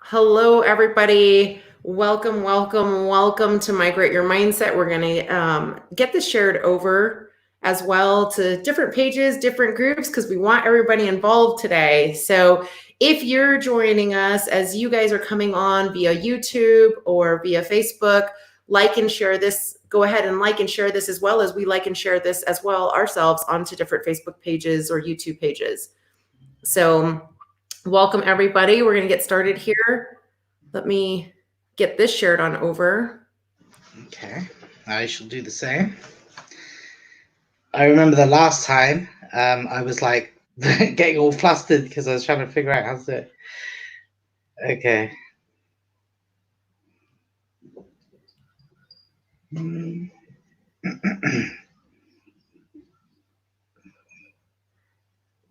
Hello, everybody. Welcome, welcome, welcome to Migrate Your Mindset. We're going to get this shared over as well to different pages, different groups, because we want everybody involved today. So if you're joining us as you guys are coming on via YouTube or via Facebook, like and share this. Go ahead and like and share this as well as we like and share this as well ourselves onto different Facebook pages or YouTube pages. So welcome, everybody. We're going to get started here. Let me get this shared on over. Okay, I shall do the same. I remember the last time I was like getting all flustered because I was trying to figure out how to do it. Okay.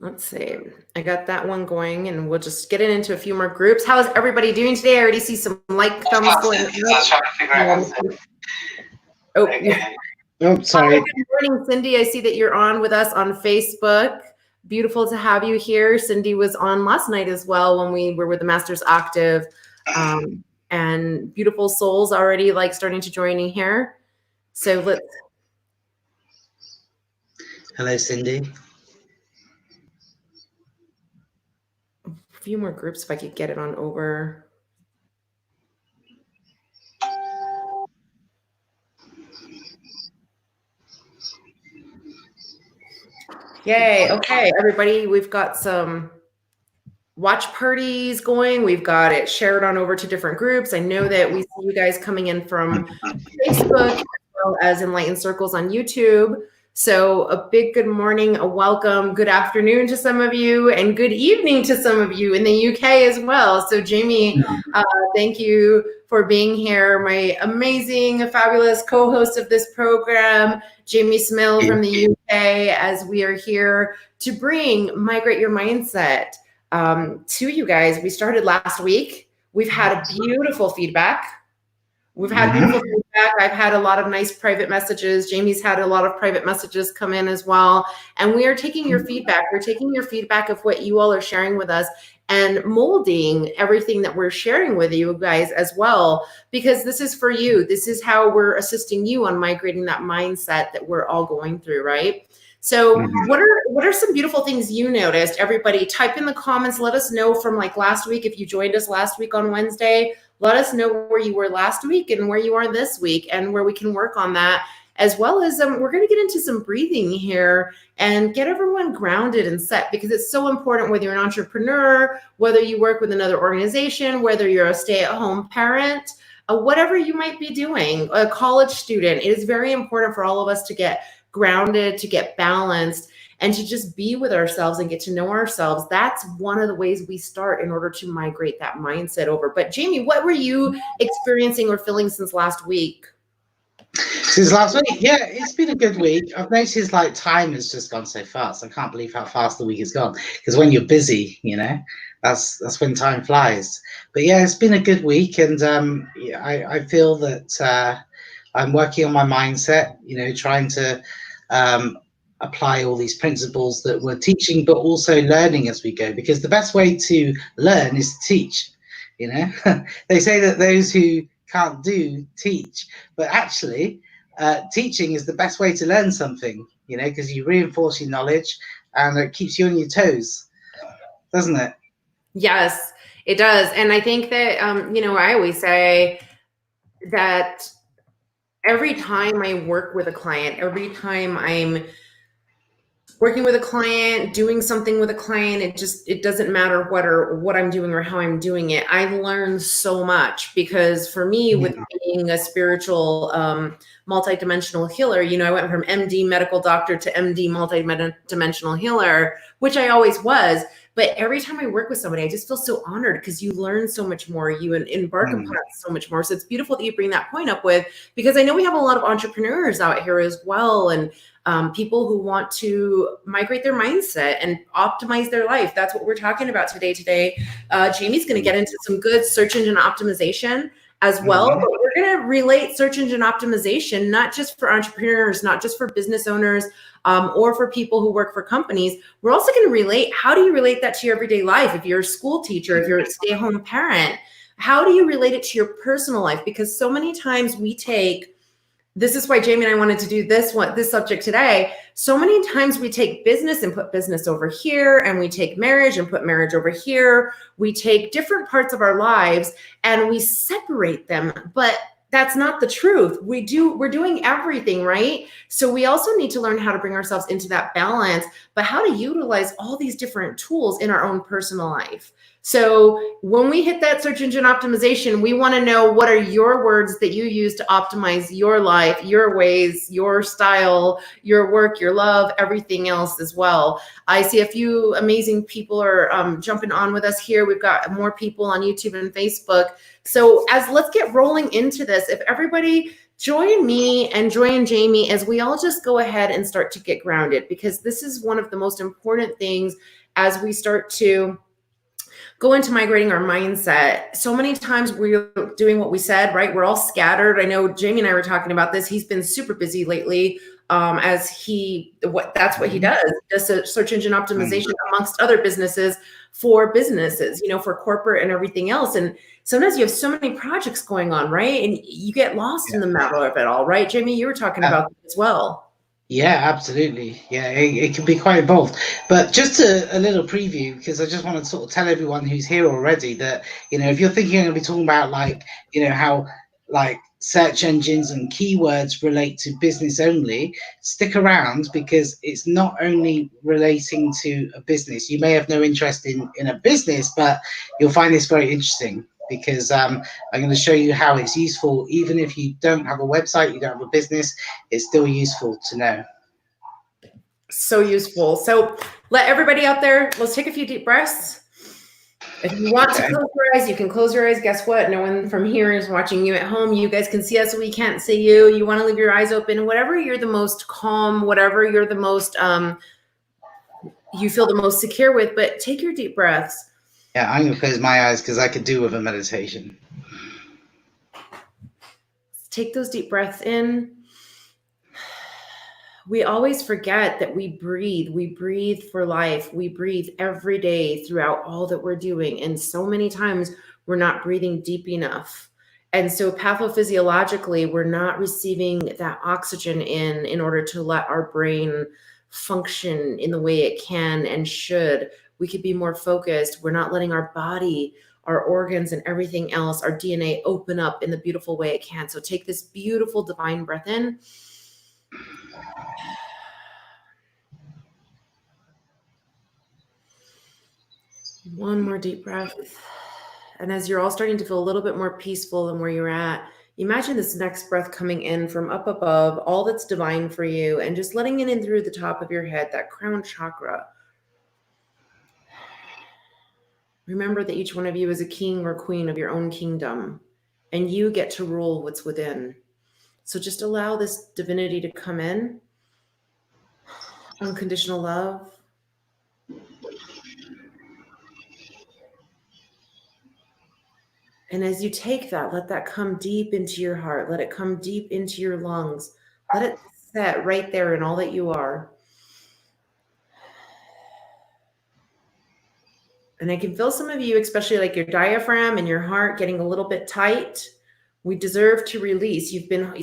Let's see. I got that one going, and we'll just get it into a few more groups. How is everybody doing today? I already see some like thumbs going. I was trying to figure out how to do it. Oh, okay. Oh, sorry. Hi, good morning, Cindy. I see that you're on with us on Facebook. Beautiful to have you here. Cindy was on last night as well when we were with the Masters Octave. And beautiful souls already like starting to join in here. So let's. Hello, Cindy. A few more groups if I could get it on over. Yay. Okay, everybody, we've got some watch parties going. We've got it shared on over to different groups. I know that we see you guys coming in from Facebook as well as Enlightened Circles on YouTube. So a big good morning, a welcome, good afternoon to some of you, and good evening to some of you in the UK as well. So Jamie, thank you for being here. My amazing, fabulous co-host of this program, Jamie Smill from the UK, as we are here to bring Migrate Your Mindset to you guys. We started last week. We've had a beautiful feedback. I've had a lot of nice private messages. Jamie's had a lot of private messages come in as well. And we are taking your feedback. We're taking your feedback of what you all are sharing with us and molding everything that we're sharing with you guys as well, because this is for you. This is how we're assisting you on migrating that mindset that we're all going through, right? So what are some beautiful things you noticed? Everybody type in the comments. Let us know from like last week. If you joined us last week on Wednesday, let us know where you were last week and where you are this week and where we can work on that. As well as we're going to get into some breathing here and get everyone grounded and set, because it's so important whether you're an entrepreneur, whether you work with another organization, whether you're a stay-at-home parent, whatever you might be doing, a college student. It is very important for all of us to get grounded, to get balanced, and to just be with ourselves and get to know ourselves. That's one of the ways we start in order to migrate that mindset over. But Jamie, what were you experiencing or feeling since last week? Since last week, yeah, it's been a good week. I've noticed like time has just gone so fast. I can't believe how fast the week has gone, because when you're busy, you know, that's when time flies. But yeah, it's been a good week, and I feel that I'm working on my mindset, you know, trying to apply all these principles that we're teaching, but also learning as we go, because the best way to learn is to teach. You know, they say that those who can't do teach, but actually teaching is the best way to learn something, you know, because you reinforce your knowledge and it keeps you on your toes, doesn't it? Yes, it does. And I think that you know, I always say that every time I work with a client, every time I'm working with a client, doing something with a client, it doesn't matter what I'm doing or how I'm doing it. I learn so much, because for me, with being a spiritual multidimensional healer, you know, I went from MD medical doctor to MD multidimensional healer, which I always was. But every time I work with somebody, I just feel so honored, because you learn so much more, you embark upon so much more. So it's beautiful that you bring that point up with, because I know we have a lot of entrepreneurs out here as well, and people who want to migrate their mindset and optimize their life. That's what we're talking about today. Jamie's going to get into some good search engine optimization as well. But we're going to relate search engine optimization, not just for entrepreneurs, not just for business owners, or for people who work for companies. We're also going to relate, how do you relate that to your everyday life? If you're a school teacher, if you're a stay-at-home parent, How do you relate it to your personal life? Because so many times we take, this is why Jamie and I wanted to do this subject today. So many times we take business and put business over here, and we take marriage and put marriage over here. We take different parts of our lives and we separate them, but that's not the truth. We're doing everything, right? So we also need to learn how to bring ourselves into that balance, but how to utilize all these different tools in our own personal life. So when we hit that search engine optimization, we want to know, what are your words that you use to optimize your life, your ways, your style, your work, your love, everything else as well. I see a few amazing people are jumping on with us here. We've got more people on YouTube and Facebook. So let's get rolling into this. If everybody join me and join Jamie as we all just go ahead and start to get grounded, because this is one of the most important things as we start to go into migrating our mindset. So many times we're doing what we said, right? We're all scattered. I know Jamie and I were talking about this. He's been super busy lately, that's what he does. Just a search engine optimization amongst other businesses for businesses, for corporate and everything else. And sometimes you have so many projects going on, right? And you get lost in the middle of it all, right? Jamie, you were talking about that as well. Yeah, absolutely. Yeah, it can be quite involved. But just a little preview, because I just want to sort of tell everyone who's here already that, if you're thinking I'm going to be talking about how search engines and keywords relate to business only, stick around, because it's not only relating to a business. You may have no interest in a business, but you'll find this very interesting, because I'm going to show you how it's useful. Even if you don't have a website, you don't have a business, it's still useful to know. So useful. So let everybody out there, let's take a few deep breaths. If you want to close your eyes, you can close your eyes. Guess what? No one from here is watching you at home. You guys can see us, we can't see you. You want to leave your eyes open. Whatever you're the most calm, whatever you're the most, you feel the most secure with, but take your deep breaths. Yeah, I'm going to close my eyes because I could do with a meditation. Take those deep breaths in. We always forget that we breathe. We breathe for life. We breathe every day throughout all that we're doing. And so many times we're not breathing deep enough. And so pathophysiologically, we're not receiving that oxygen in order to let our brain function in the way it can and should. We could be more focused. We're not letting our body, our organs, and everything else, our DNA, open up in the beautiful way it can. So take this beautiful divine breath in. One more deep breath. And as you're all starting to feel a little bit more peaceful in where you're at, imagine this next breath coming in from up above, all that's divine for you, and just letting it in through the top of your head, that crown chakra. Remember that each one of you is a king or queen of your own kingdom, and you get to rule what's within. So just allow this divinity to come in. Unconditional love. And as you take that, let that come deep into your heart. Let it come deep into your lungs. Let it set right there in all that you are. And I can feel some of you, especially like your diaphragm and your heart, getting a little bit tight. We deserve to release.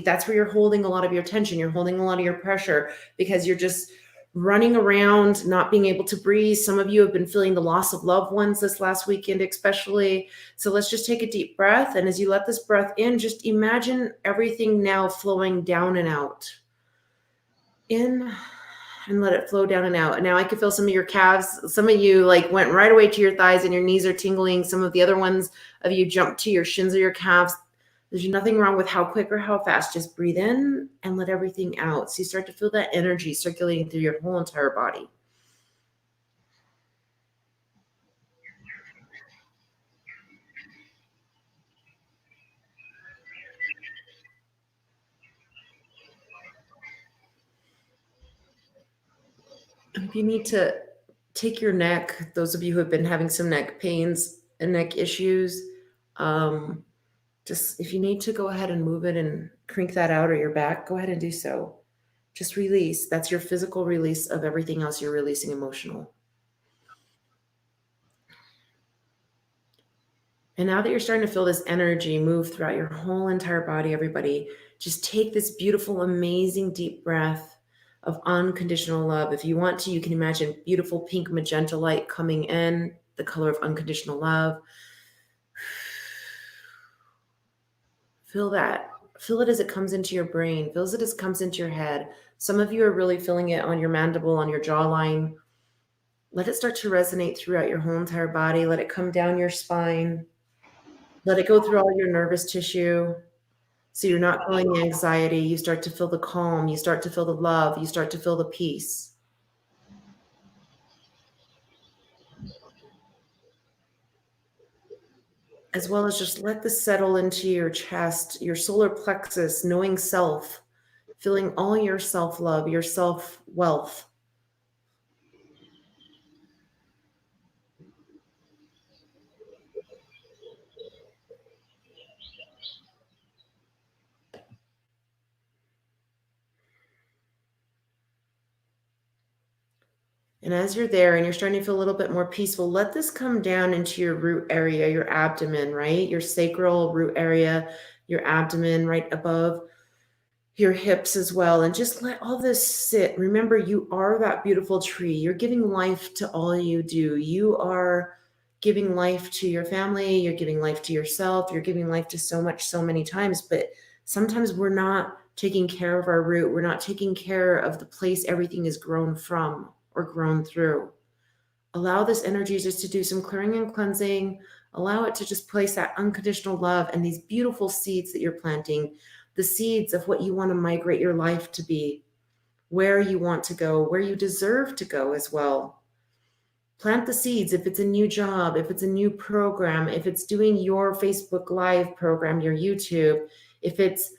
That's where you're holding a lot of your tension. You're holding a lot of your pressure because you're just running around, not being able to breathe. Some of you have been feeling the loss of loved ones this last weekend, especially. So let's just take a deep breath. And as you let this breath in, just imagine everything now flowing down and out. In and let it flow down and out. And now I can feel some of your calves. Some of you went right away to your thighs and your knees are tingling. Some of the other ones of you jumped to your shins or your calves. There's nothing wrong with how quick or how fast. Just breathe in and let everything out. So you start to feel that energy circulating through your whole entire body. If you need to take your neck, those of you who have been having some neck pains and neck issues, just if you need to go ahead and move it and crank that out, or your back, go ahead and do so. Just release. That's your physical release of everything else you're releasing emotional. And now that you're starting to feel this energy move throughout your whole entire body, everybody, just take this beautiful, amazing deep breath of unconditional love. If you want to, you can imagine beautiful pink magenta light coming in, the color of unconditional love. Feel that. Feel it as it comes into your brain. Feel it as it comes into your head. Some of you are really feeling it on your mandible, on your jawline. Let it start to resonate throughout your whole entire body. Let it come down your spine. Let it go through all your nervous tissue. So you're not feeling the anxiety. You start to feel the calm. You start to feel the love. You start to feel the peace. As well as just let this settle into your chest, your solar plexus, knowing self, feeling all your self-love, your self-wealth. And as you're there and you're starting to feel a little bit more peaceful, let this come down into your root area, your abdomen, right? Your sacral root area, your abdomen right above your hips as well. And just let all this sit. Remember, you are that beautiful tree. You're giving life to all you do. You are giving life to your family. You're giving life to yourself. You're giving life to so much, so many times. But sometimes we're not taking care of our root. We're not taking care of the place everything is grown from or grown through. Allow this energy just to do some clearing and cleansing. Allow it to just place that unconditional love and these beautiful seeds that you're planting, the seeds of what you want to migrate your life to be, where you want to go, where you deserve to go as well. Plant the seeds. If it's a new job, if it's a new program, if it's doing your Facebook Live program, your YouTube, if it's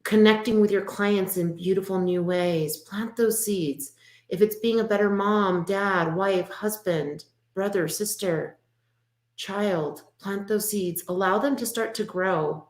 connecting with your clients in beautiful new ways, plant those seeds. If it's being a better mom, dad, wife, husband, brother, sister, child, plant those seeds. Allow them to start to grow.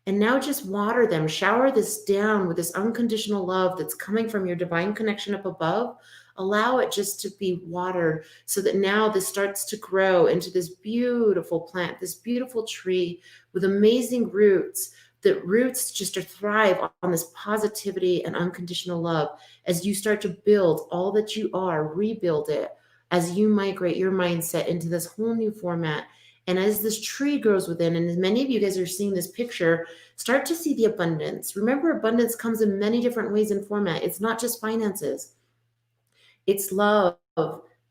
And now just water them. Shower this down with this unconditional love that's coming from your divine connection up above. Allow it just to be watered so that now this starts to grow into this beautiful plant, this beautiful tree with amazing roots. That roots just to thrive on this positivity and unconditional love as you start to build all that you are, rebuild it as you migrate your mindset into this whole new format. And as this tree grows within, and as many of you guys are seeing this picture, start to see the abundance. Remember, abundance comes in many different ways and format. It's not just finances. It's love.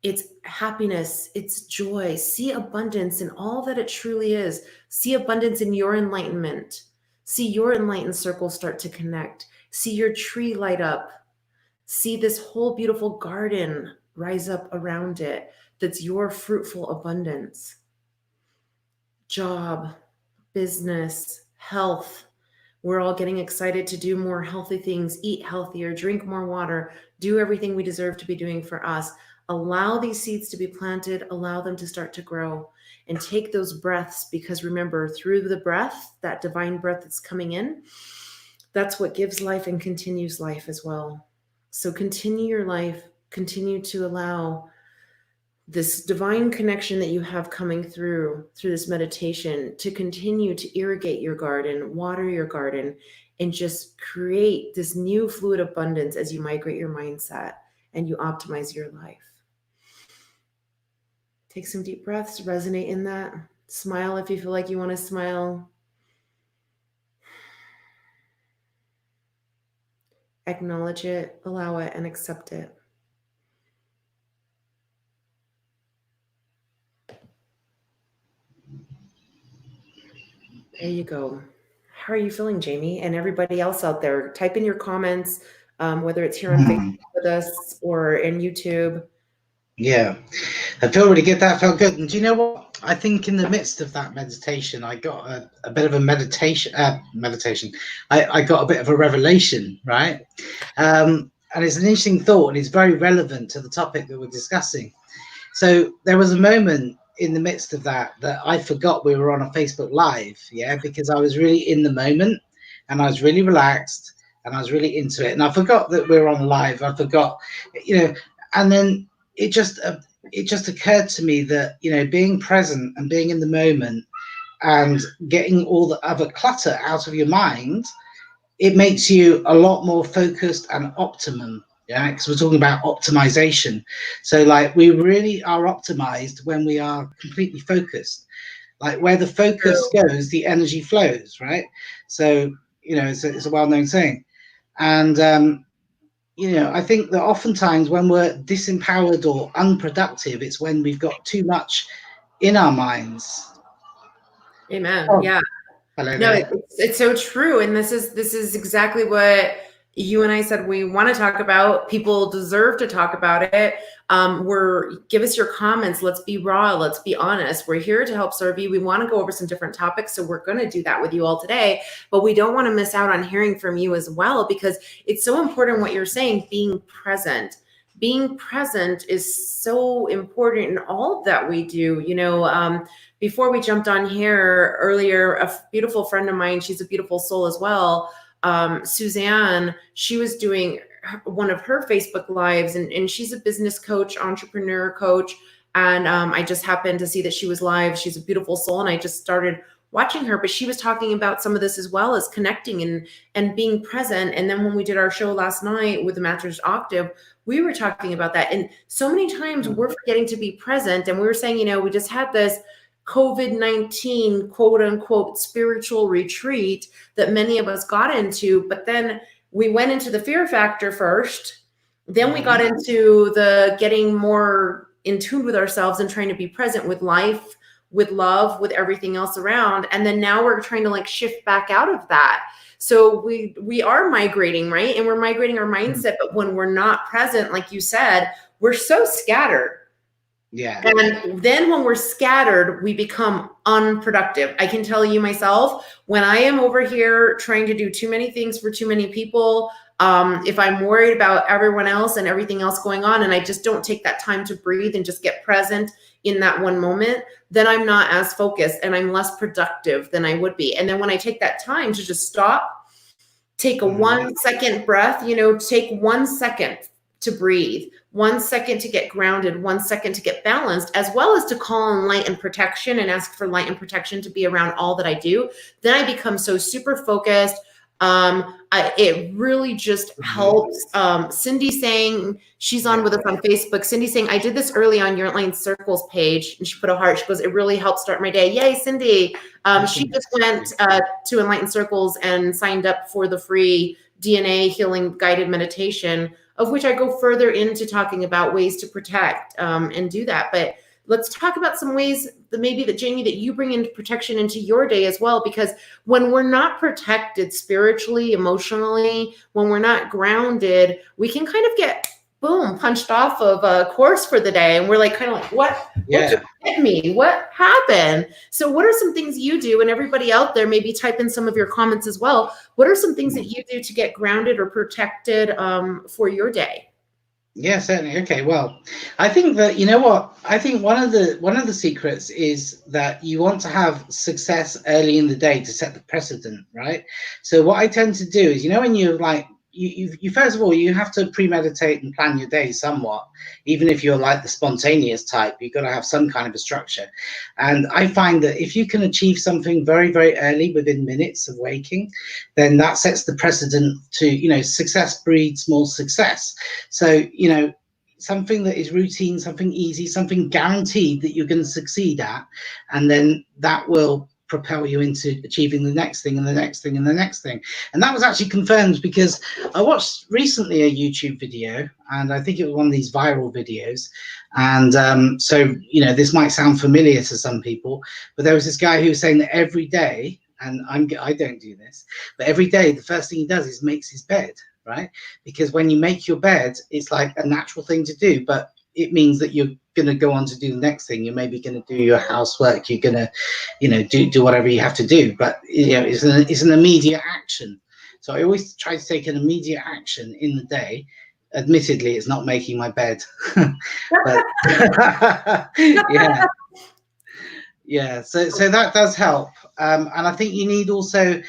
It's happiness, it's joy. See abundance in all that it truly is. See abundance in your enlightenment. See your enlightened circle start to connect. See your tree light up. See this whole beautiful garden rise up around it. That's your fruitful abundance. Job, business, health. We're all getting excited to do more healthy things, eat healthier, drink more water, do everything we deserve to be doing for us. Allow these seeds to be planted, allow them to start to grow, and take those breaths, because remember, through the breath, that divine breath that's coming in, that's what gives life and continues life as well. So continue your life, continue to allow this divine connection that you have coming through this meditation to continue to irrigate your garden, water your garden, and just create this new fluid abundance as you migrate your mindset and you optimize your life. Take some deep breaths, resonate in that. Smile if you feel like you want to smile. Acknowledge it, allow it, and accept it. There you go. How are you feeling, Jamie? And everybody else out there, type in your comments, whether it's here on Facebook with us or in YouTube. Yeah, I feel really good. That felt good. And do you know what? I think in the midst of that meditation, I got a bit of a meditation. I got a bit of a revelation, right? And it's an interesting thought, and it's very relevant to the topic that we're discussing. So there was a moment in the midst of that I forgot we were on a Facebook Live, yeah, because I was really in the moment, and I was really relaxed, and I was really into it, and I forgot that we were on live. I forgot, and then it just occurred to me that being present and being in the moment and getting all the other clutter out of your mind, it makes you a lot more focused and optimum. Yeah, because we're talking about optimization. So like we really are optimized when we are completely focused. Like where the focus goes, the energy flows, right? So, you know, it's a well-known saying. And, you know, I think that oftentimes when we're disempowered or unproductive, it's when we've got too much in our minds. Amen. Oh, Yeah. hello No, there. it's so true. And this is exactly what you and I said we want to talk about. People deserve to talk about it. Give us your comments. Let's be raw. Let's be honest. We're here to help serve you. We want to go over some different topics. So we're going to do that with you all today, but we don't want to miss out on hearing from you as well, because it's so important what you're saying, being present. Being present is so important in all that we do. You know, before we jumped on here earlier, a beautiful friend of mine, she's a beautiful soul as well, Suzanne, she was doing one of her Facebook lives, and she's a business coach, entrepreneur coach. And I just happened to see that she was live. She's a beautiful soul. And I just started watching her, but she was talking about some of this as well, as connecting and being present. And then when we did our show last night with the Masters Octave, we were talking about that. And so many times we're forgetting to be present. And we were saying, you know, we just had this COVID-19 quote unquote spiritual retreat that many of us got into, but then we went into the fear factor first. Then we got into the getting more in tune with ourselves and trying to be present with life, with love, with everything else around. And then now we're trying to like shift back out of that. So we are migrating, right? And we're migrating our mindset, but when we're not present, like you said, we're so scattered. Yeah. And then when we're scattered, we become unproductive. I can tell you myself, when I am over here trying to do too many things for too many people, if I'm worried about everyone else and everything else going on, and I just don't take that time to breathe and just get present in that one moment, then I'm not as focused and I'm less productive than I would be. And then when I take that time to just stop, take a 1 second breath, you know, take 1 second to breathe, 1 second to get grounded, 1 second to get balanced, as well as to call on light and protection and ask for light and protection to be around all that I do, then I become so super focused. It really just helps. Cindy saying, she's on with us on Facebook. Cindy saying, I did this early on your Enlightened Circles page, and she put a heart. She goes, it really helped start my day. Yay, Cindy. She just went to Enlightened Circles and signed up for the free DNA healing guided meditation, of which I go further into talking about ways to protect and do that. But let's talk about some ways that maybe that, Jamie, that you bring into protection into your day as well, because when we're not protected spiritually, emotionally, when we're not grounded, we can kind of get boom, punched off of a course for the day. And we're like, kind of like, what just hit me? What happened? So what are some things you do? And everybody out there, maybe type in some of your comments as well. What are some things that you do to get grounded or protected for your day? Yeah, certainly. Okay, well, I think that, you know what, I think one of the secrets is that you want to have success early in the day to set the precedent, right? So what I tend to do is, you know, when you're like, you first of all, you have to premeditate and plan your day somewhat. Even if you're like the spontaneous type, you've got to have some kind of a structure. And I find that if you can achieve something very, very early, within minutes of waking, then that sets the precedent to, you know, success breeds more success. So, you know, something that is routine, something easy, something guaranteed that you're going to succeed at, and then that will propel you into achieving the next thing and the next thing and the next thing. And that was actually confirmed because I watched recently a YouTube video, and I think it was one of these viral videos. And so, you know, this might sound familiar to some people, but there was this guy who was saying that every day, and I don't do this, but every day the first thing he does is makes his bed, right? Because when you make your bed, it's like a natural thing to do, but it means that you're going to go on to do the next thing. You're maybe going to do your housework. You're going to, you know, do whatever you have to do. But, you know, it's an immediate action. So I always try to take an immediate action in the day. Admittedly, it's not making my bed. But yeah. So that does help. And I think you need also,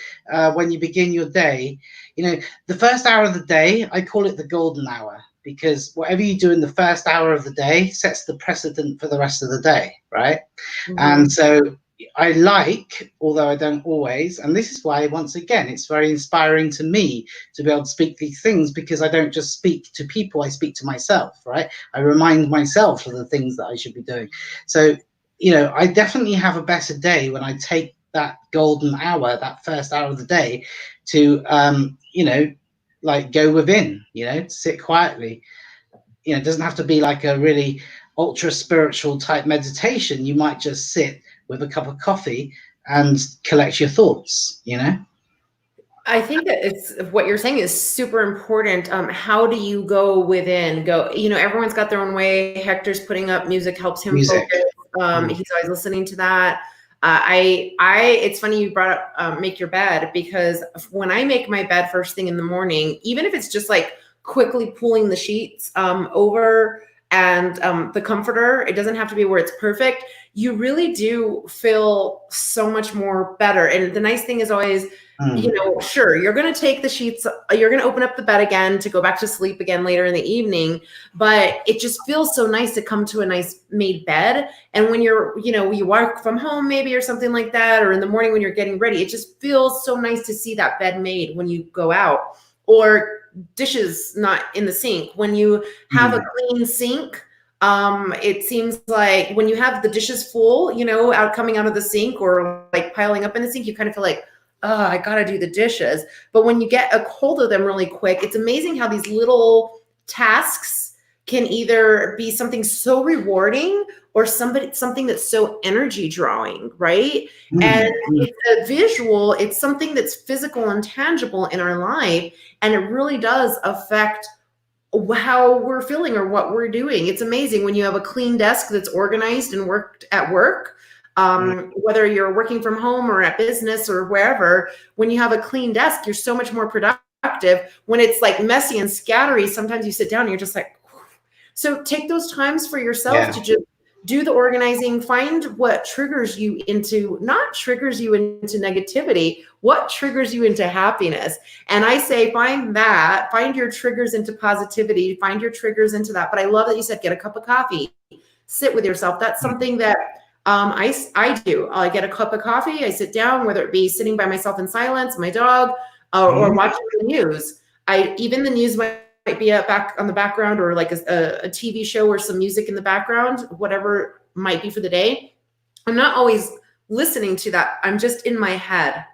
when you begin your day, you know, the first hour of the day, I call it the golden hour, because whatever you do in the first hour of the day sets the precedent for the rest of the day, right? And so, I like, although I don't always, and this is why, once again, it's very inspiring to me to be able to speak these things, because I don't just speak to people, I speak to myself, right? I remind myself of the things that I should be doing. So, you know, I definitely have a better day when I take that golden hour, that first hour of the day, to, you know, like go within, you know, sit quietly. You know, it doesn't have to be like a really ultra spiritual type meditation. You might just sit with a cup of coffee and collect your thoughts, you know? I think that it's what you're saying is super important. How do you go within? Go, you know, everyone's got their own way. Hector's putting up music helps him Music. focus. He's always listening to that. It's funny you brought up make your bed, because when I make my bed first thing in the morning, even if it's just like quickly pulling the sheets over and the comforter, it doesn't have to be where it's perfect. You really do feel so much more better. And the nice thing is always, you know, sure, you're going to take the sheets, you're going to open up the bed again to go back to sleep again later in the evening, but it just feels so nice to come to a nice made bed. And when you're, you know, you work from home maybe or something like that, or in the morning when you're getting ready, it just feels so nice to see that bed made when you go out, or dishes not in the sink. When you have a clean sink, it seems like when you have the dishes full, you know, coming out of the sink or like piling up in the sink, you kind of feel like, oh, I gotta do the dishes. But when you get a hold of them really quick, it's amazing how these little tasks can either be something so rewarding or something that's so energy drawing, right? And it's a visual, it's something that's physical and tangible in our life, and it really does affect how we're feeling or what we're doing. It's amazing when you have a clean desk that's organized and worked at work. Whether you're working from home or at business or wherever, when you have a clean desk, you're so much more productive. When it's like messy and scattery, sometimes you sit down and you're just like, whew. So take those times for yourself to just do the organizing, find what triggers you into, not triggers you into negativity, what triggers you into happiness. And I say, find your triggers into positivity, find your triggers into that. But I love that you said, get a cup of coffee, sit with yourself. That's something that I do. I get a cup of coffee, I sit down, whether it be sitting by myself in silence, my dog, or watching the news. Even the news might be back on the background, or like a TV show or some music in the background, whatever might be for the day. I'm not always listening to that. I'm just in my head.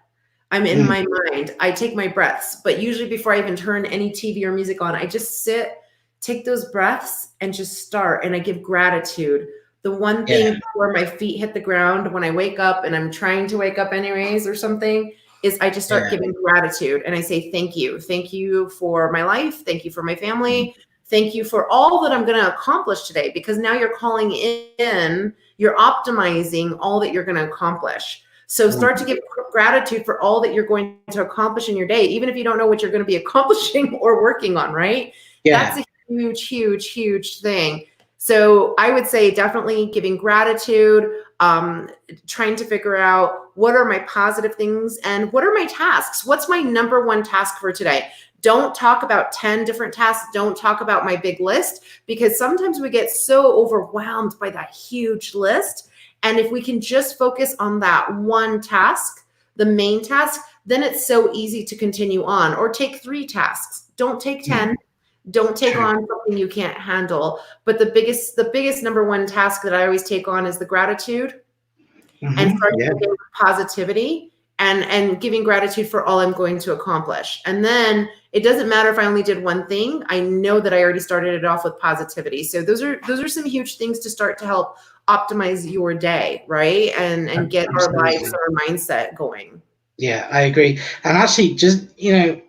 I'm in my mind. I take my breaths, but usually before I even turn any TV or music on, I just sit, take those breaths and just start. And I give gratitude. The one thing before my feet hit the ground when I wake up, and I'm trying to wake up anyways or something, is I just start giving gratitude. And I say, thank you. Thank you for my life. Thank you for my family. Thank you for all that I'm going to accomplish today, because now you're calling in, you're optimizing all that you're going to accomplish. So start to give gratitude for all that you're going to accomplish in your day, even if you don't know what you're going to be accomplishing or working on, right? That's a huge, huge, huge thing. So I would say definitely giving gratitude, trying to figure out what are my positive things and what are my tasks? What's my number one task for today? Don't talk about 10 different tasks. Don't talk about my big list, because sometimes we get so overwhelmed by that huge list. And if we can just focus on that one task, the main task, then it's so easy to continue on. Or take 3 tasks. Don't take 10. Don't take on something you can't handle. But the biggest number one task that I always take on is the gratitude, and starting with positivity, and giving gratitude for all I'm going to accomplish. And then it doesn't matter if I only did one thing. I know that I already started it off with positivity. So those are some huge things to start to help optimize your day, right? And get our lives, our mindset going. Yeah, I agree. And actually, just, you know,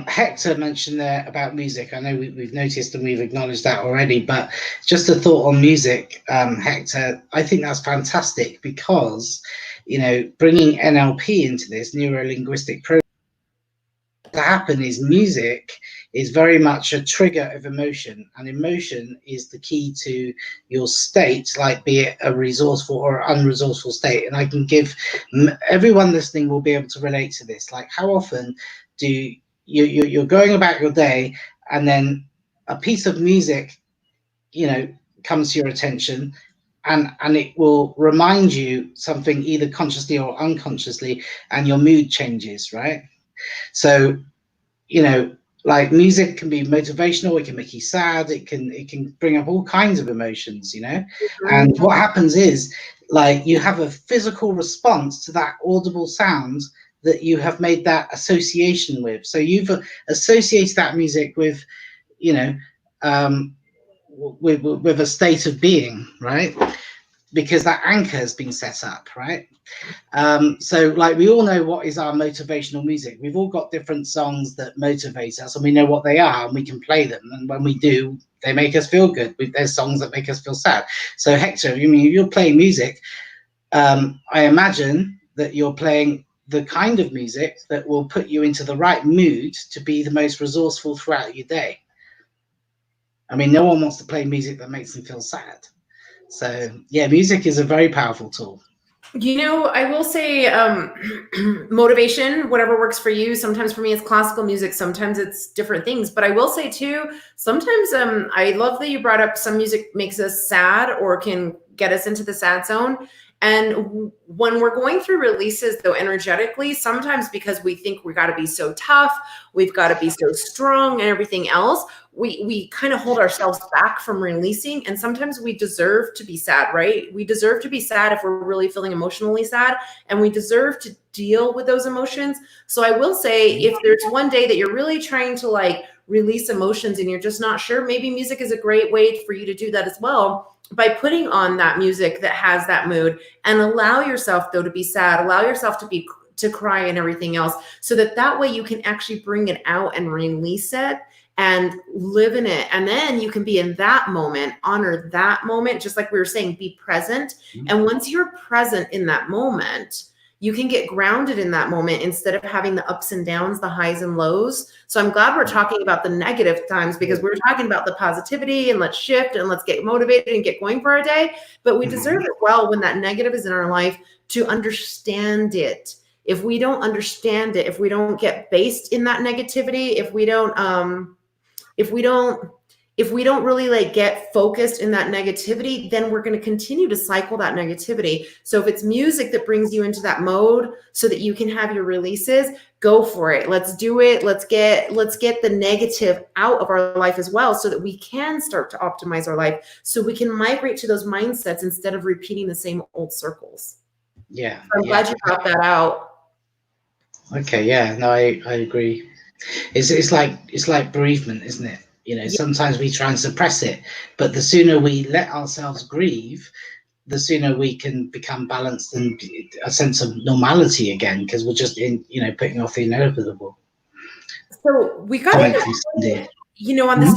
Hector mentioned there about music. I know we've noticed and we've acknowledged that already, but just a thought on music, Hector, I think that's fantastic, because, you know, bringing NLP into this, neuro-linguistic programming, to happen is music is very much a trigger of emotion, and emotion is the key to your state, like be it a resourceful or unresourceful state. And I can give everyone listening will be able to relate to this. Like, how often do you're going about your day, and then a piece of music, you know, comes to your attention, and it will remind you something either consciously or unconsciously, and your mood changes, right? So, you know, like music can be motivational, it can make you sad, it can bring up all kinds of emotions, you know. And what happens is, like, you have a physical response to that audible sound that you have made that association with. So you've associated that music with, you know, with a state of being, right? Because that anchor has been set up, right? So, like, we all know what is our motivational music. We've all got different songs that motivate us, and we know what they are, and we can play them. And when we do, they make us feel good. There's songs that make us feel sad. So, Hector, you mean if you're playing music, I imagine that you're playing the kind of music that will put you into the right mood to be the most resourceful throughout your day. I mean, no one wants to play music that makes them feel sad. So, yeah, music is a very powerful tool. You know, I will say motivation, whatever works for you. Sometimes for me, it's classical music. Sometimes it's different things. But I will say, too, sometimes I love that you brought up some music makes us sad or can get us into the sad zone. And when we're going through releases, though, energetically, sometimes because we think we got to be so tough, we've got to be so strong and everything else, we kind of hold ourselves back from releasing. And sometimes we deserve to be sad, right? We deserve to be sad if we're really feeling emotionally sad, and we deserve to deal with those emotions. So I will say, if there's one day that you're really trying to like release emotions and you're just not sure, maybe music is a great way for you to do that as well, by putting on that music that has that mood, and allow yourself, though, to be sad, allow yourself to cry and everything else, so that way you can actually bring it out and release it and live in it. And then you can be in that moment, honor that moment, just like we were saying, be present. And once you're present in that moment, you can get grounded in that moment instead of having the ups and downs, the highs and lows. So I'm glad we're talking about the negative times, because we're talking about the positivity and let's shift and let's get motivated and get going for our day. But we deserve it well when that negative is in our life to understand it. If we don't understand it, if we don't get based in that negativity, if we don't really like get focused in that negativity, then we're going to continue to cycle that negativity. So if it's music that brings you into that mode so that you can have your releases, go for it. Let's do it. Let's get the negative out of our life as well, so that we can start to optimize our life, so we can migrate to those mindsets instead of repeating the same old circles. Yeah. So I'm glad you brought that out. Okay. Yeah. No, I agree. It's like bereavement, isn't it? You know, sometimes we try and suppress it, but the sooner we let ourselves grieve, the sooner we can become balanced and a sense of normality again, because we're just putting off the inevitable. So we got on this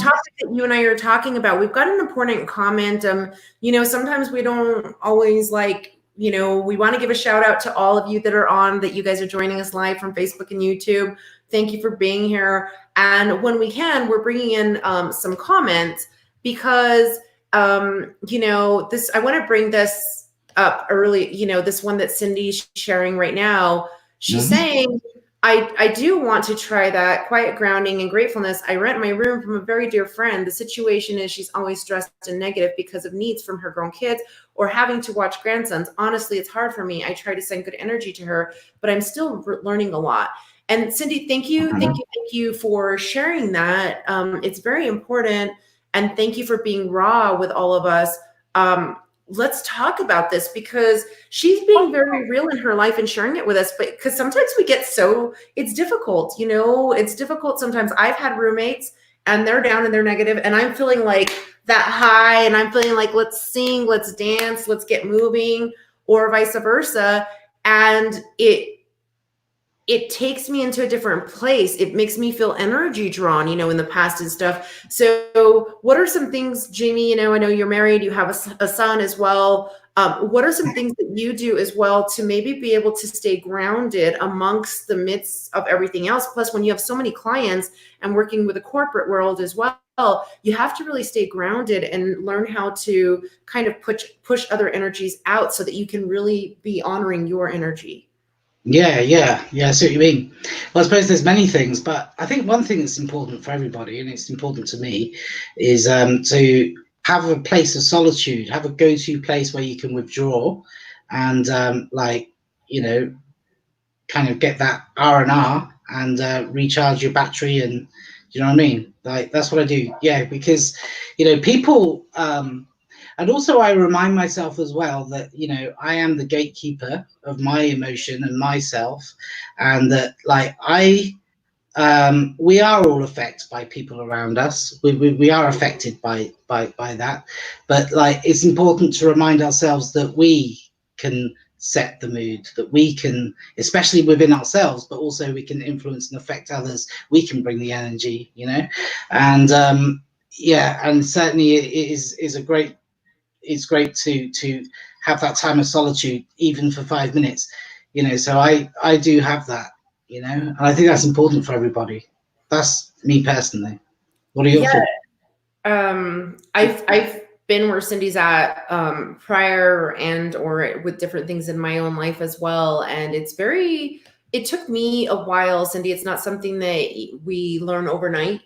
topic that you and I are talking about, we've got an important comment. Sometimes we don't always we want to give a shout out to all of you that you guys are joining us live from Facebook and YouTube. Thank you for being here. And when we can, we're bringing in some comments, because, I want to bring this up early, this one that Cindy's sharing right now. She's saying, I do want to try that quiet grounding and gratefulness. I rent my room from a very dear friend. The situation is she's always stressed and negative because of needs from her grown kids or having to watch grandsons. Honestly, it's hard for me. I try to send good energy to her, but I'm still learning a lot. And Cindy, thank you for sharing that. It's very important. And thank you for being raw with all of us. Let's talk about this, because she's being very real in her life and sharing it with us. But because sometimes it's difficult, it's difficult sometimes. I've had roommates and they're down and they're negative, and I'm feeling like that high, and I'm feeling like, let's sing, let's dance, let's get moving, or vice versa. And it takes me into a different place. It makes me feel energy drawn, in the past and stuff. So what are some things, Jamie, I know you're married, you have a son as well. What are some things that you do as well to maybe be able to stay grounded amongst the midst of everything else? Plus, when you have so many clients and working with the corporate world as well, you have to really stay grounded and learn how to kind of push other energies out so that you can really be honoring your energy. Yeah, I see what you mean. Well, I suppose there's many things, but I think one thing that's important for everybody, and it's important to me, is to have a place of solitude, have a go-to place where you can withdraw and like, you know, kind of get that R&R and recharge your battery. And you know what I mean? Like, that's what I do. Yeah, because, you know, people and also I remind myself as well that, you know, I am the gatekeeper of my emotion and myself, and that, like, we are all affected by people around us. We are affected by that, but like, it's important to remind ourselves that we can set the mood, that we can, especially within ourselves, but also we can influence and affect others. We can bring the energy, you know, and yeah, and certainly it is a great. It's great to have that time of solitude, even for 5 minutes, you know. So I do have that, you know, and I think that's important for everybody. That's me personally. What are your Yeah. thoughts? I've been where Cindy's at prior, and or with different things in my own life as well. And it took me a while, Cindy. It's not something that we learn overnight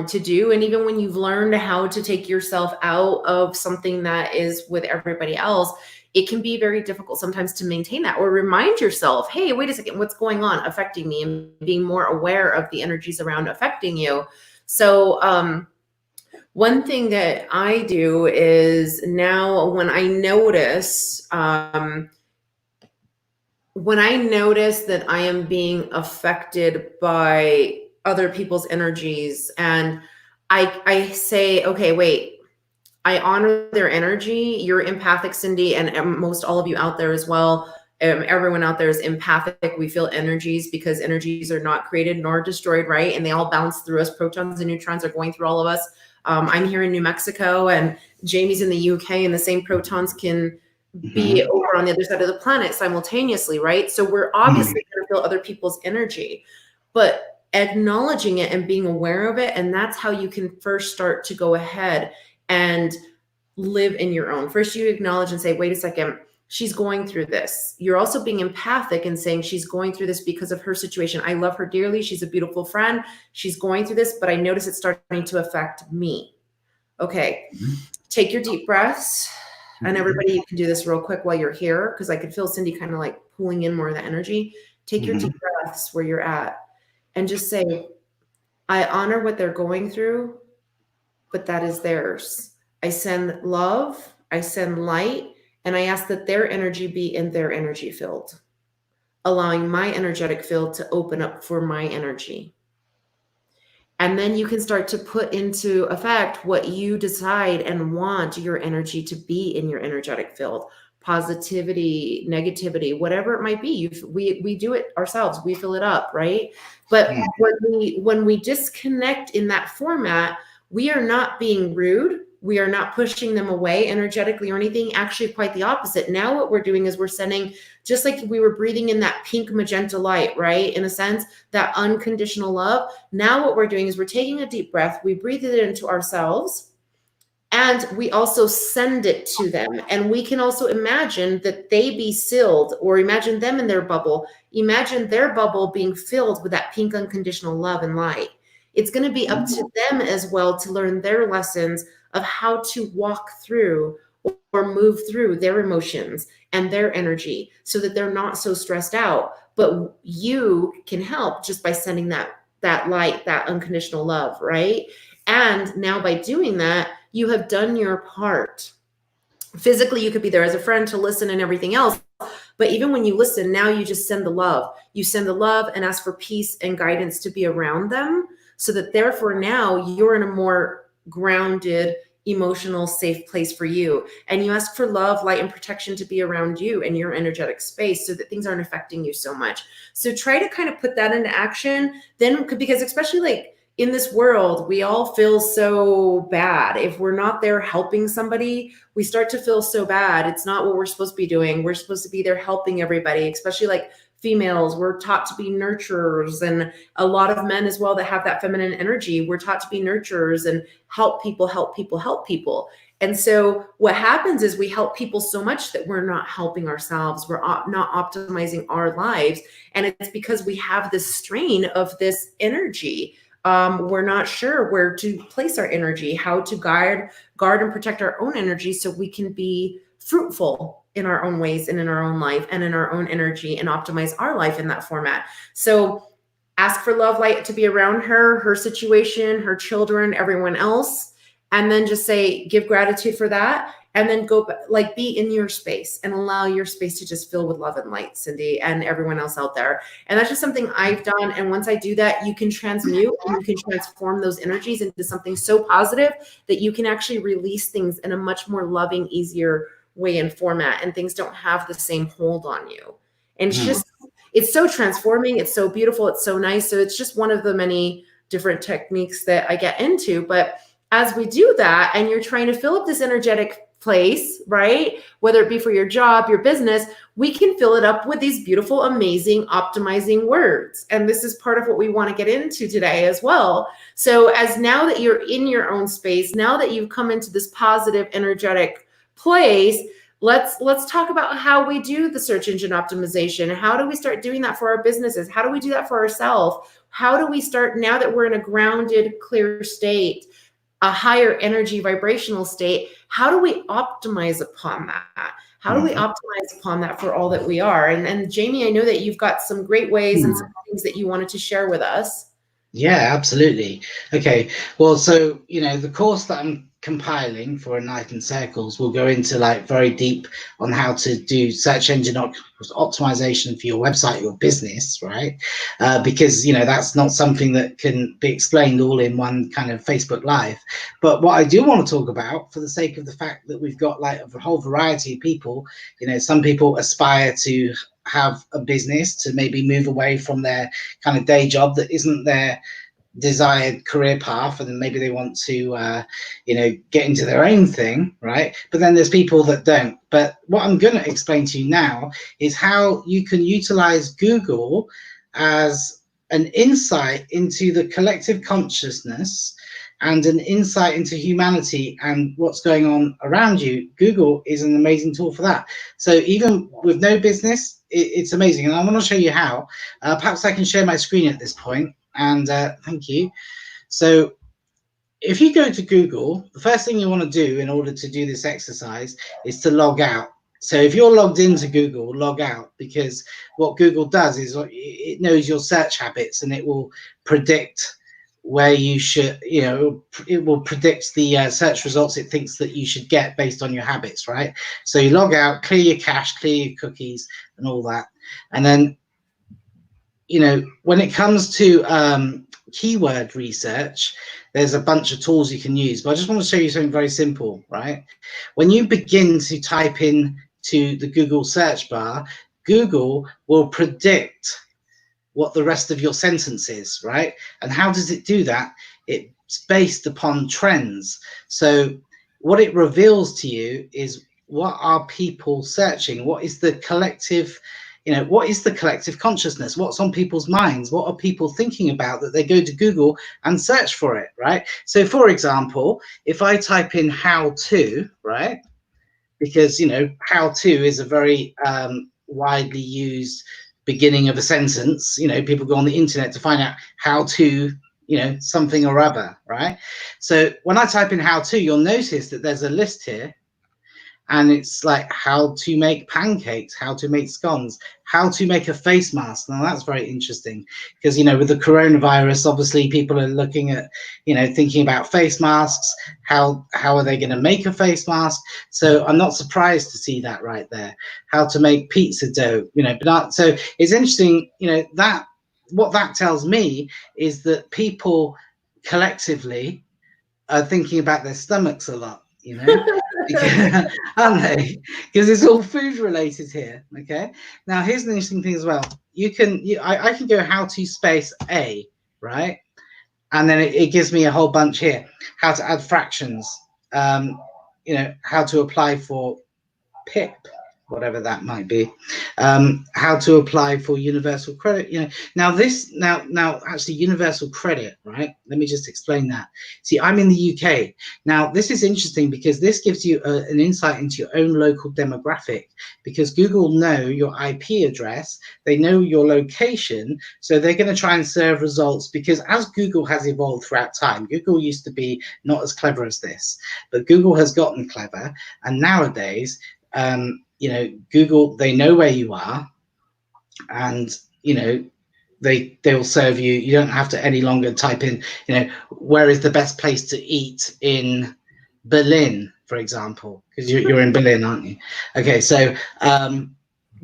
to do. And even when you've learned how to take yourself out of something that is with everybody else, it can be very difficult sometimes to maintain that, or remind yourself, hey, wait a second, what's going on affecting me, and being more aware of the energies around affecting you. So, one thing that I do is now when I notice that I am being affected by other people's energies, and I say, okay, wait, I honor their energy. You're empathic, Cindy, and most all of you out there as well. Everyone out there is empathic. We feel energies because energies are not created nor destroyed, right? And they all bounce through us. Protons and neutrons are going through all of us. I'm here in New Mexico, and Jamie's in the UK, and the same protons can be over on the other side of the planet simultaneously, right? So we're obviously going to feel other people's energy, but acknowledging it and being aware of it, and that's how you can first start to go ahead and live in your own. First, you acknowledge and say, wait a second, she's going through this. You're also being empathic and saying she's going through this because of her situation. I love her dearly. She's a beautiful friend. She's going through this, but I notice it's starting to affect me. Okay. Take your deep breaths. And everybody, you can do this real quick while you're here, because I could feel Cindy kind of like pulling in more of the energy. Take your deep breaths where you're at and just say, I honor what they're going through, but that is theirs. I send love, I send light, and I ask that their energy be in their energy field, allowing my energetic field to open up for my energy. And then you can start to put into effect what you decide and want your energy to be in your energetic field. Positivity, negativity, whatever it might be. We do it ourselves. We fill it up, right? But when we disconnect in that format, we are not being rude. We are not pushing them away energetically or anything. Actually, quite the opposite. Now what we're doing is we're sending, just like we were breathing in that pink magenta light, right? In a sense, that unconditional love. Now what we're doing is we're taking a deep breath. We breathe it into ourselves, and we also send it to them. And we can also imagine that they be sealed, or imagine them in their bubble. Imagine their bubble being filled with that pink unconditional love and light. It's going to be up to them as well to learn their lessons of how to walk through or move through their emotions and their energy so that they're not so stressed out. But you can help just by sending that light, that unconditional love, right? And now by doing that, you have done your part. Physically, you could be there as a friend to listen and everything else. But even when you listen, now you just send the love. You send the love and ask for peace and guidance to be around them, so that therefore now you're in a more grounded, emotional, safe place for you. And you ask for love, light, and protection to be around you and your energetic space so that things aren't affecting you so much. So try to kind of put that into action then, because especially like in this world, we all feel so bad. If we're not there helping somebody, we start to feel so bad. It's not what we're supposed to be doing. We're supposed to be there helping everybody, especially like females. We're taught to be nurturers, and a lot of men as well that have that feminine energy. We're taught to be nurturers and help people, help people, help people. And so what happens is we help people so much that we're not helping ourselves. We're not optimizing our lives. And it's because we have this strain of this energy we're not sure where to place our energy, how to guard and protect our own energy so we can be fruitful in our own ways and in our own life and in our own energy and optimize our life in that format. So ask for love light to be around her, her situation, her children, everyone else. And then just say, give gratitude for that. And then go like be in your space and allow your space to just fill with love and light, Cindy, and everyone else out there. And that's just something I've done. And once I do that, you can transmute and you can transform those energies into something so positive that you can actually release things in a much more loving, easier way and format. And things don't have the same hold on you. And it's just, it's so transforming. It's so beautiful. It's so nice. So it's just one of the many different techniques that I get into. But as we do that, and you're trying to fill up this energetic place, right? Whether it be for your job, your business, we can fill it up with these beautiful, amazing, optimizing words. And this is part of what we want to get into today as well. So as now that you're in your own space, now that you've come into this positive, energetic place, let's talk about how we do the search engine optimization. How do we start doing that for our businesses? How do we do that for ourselves? How do we start now that we're in a grounded, clear state, a higher energy vibrational state? How do we optimize upon that? How do we optimize upon that for all that we are? And Jamie, I know that you've got some great ways and some things that you wanted to share with us. Yeah, absolutely. Okay. Well, so, the course that I'm compiling for Enlightened Circles will go into like very deep on how to do search engine optimization for your website, your business, right? Because, that's not something that can be explained all in one kind of Facebook Live. But what I do want to talk about, for the sake of the fact that we've got like a whole variety of people, some people aspire to have a business, to maybe move away from their kind of day job that isn't their desired career path, and then maybe they want to get into their own thing, right? But then there's people that don't. But what I'm going to explain to you now is how you can utilize Google as an insight into the collective consciousness and an insight into humanity and what's going on around you. Google is an amazing tool for that. So even with no business, it's amazing. And I want to show you how. Perhaps I can share my screen at this point. And thank you. So if you go to Google, the first thing you want to do in order to do this exercise is to log out. So if you're logged into Google, log out, because what Google does is it knows your search habits and it will predict where you should, it will predict the search results it thinks that you should get based on your habits, right? So you log out, clear your cache, clear your cookies and all that. And then, when it comes to keyword research, there's a bunch of tools you can use, but I just want to show you something very simple, right? When you begin to type in to the Google search bar, Google will predict what the rest of your sentence is, right? And how does it do that? It's based upon trends. So what it reveals to you is, what are people searching? What is the collective, what is the collective consciousness? What's on people's minds? What are people thinking about that they go to Google and search for it, right? So for example, if I type in how to, right? Because, how to is a very widely used beginning of a sentence. People go on the internet to find out how to, something or other, right? So when I type in how to, you'll notice that there's a list here. And it's like how to make pancakes, how to make scones, how to make a face mask. Now that's very interesting because, with the coronavirus, obviously people are looking at, thinking about face masks. How are they going to make a face mask? So I'm not surprised to see that right there. How to make pizza dough, so it's interesting, that what that tells me is that people collectively are thinking about their stomachs a lot, aren't they? Because it's all food related here. Okay. Now here's an interesting thing as well. I can go how to space a, right, and then it gives me a whole bunch here. How to add fractions. How to apply for pip. whatever that might be. How to apply for universal credit. Now actually universal credit, right? Let me just explain that. See, I'm in the UK. Now, this is interesting because this gives you an insight into your own local demographic, because Google know your IP address, they know your location, so they're going to try and serve results, because as Google has evolved throughout time, Google used to be not as clever as this, but Google has gotten clever, and nowadays, Google, they know where you are, and they'll serve you. You don't have to any longer type in, where is the best place to eat in Berlin, for example, because you're in Berlin, aren't you? Okay, so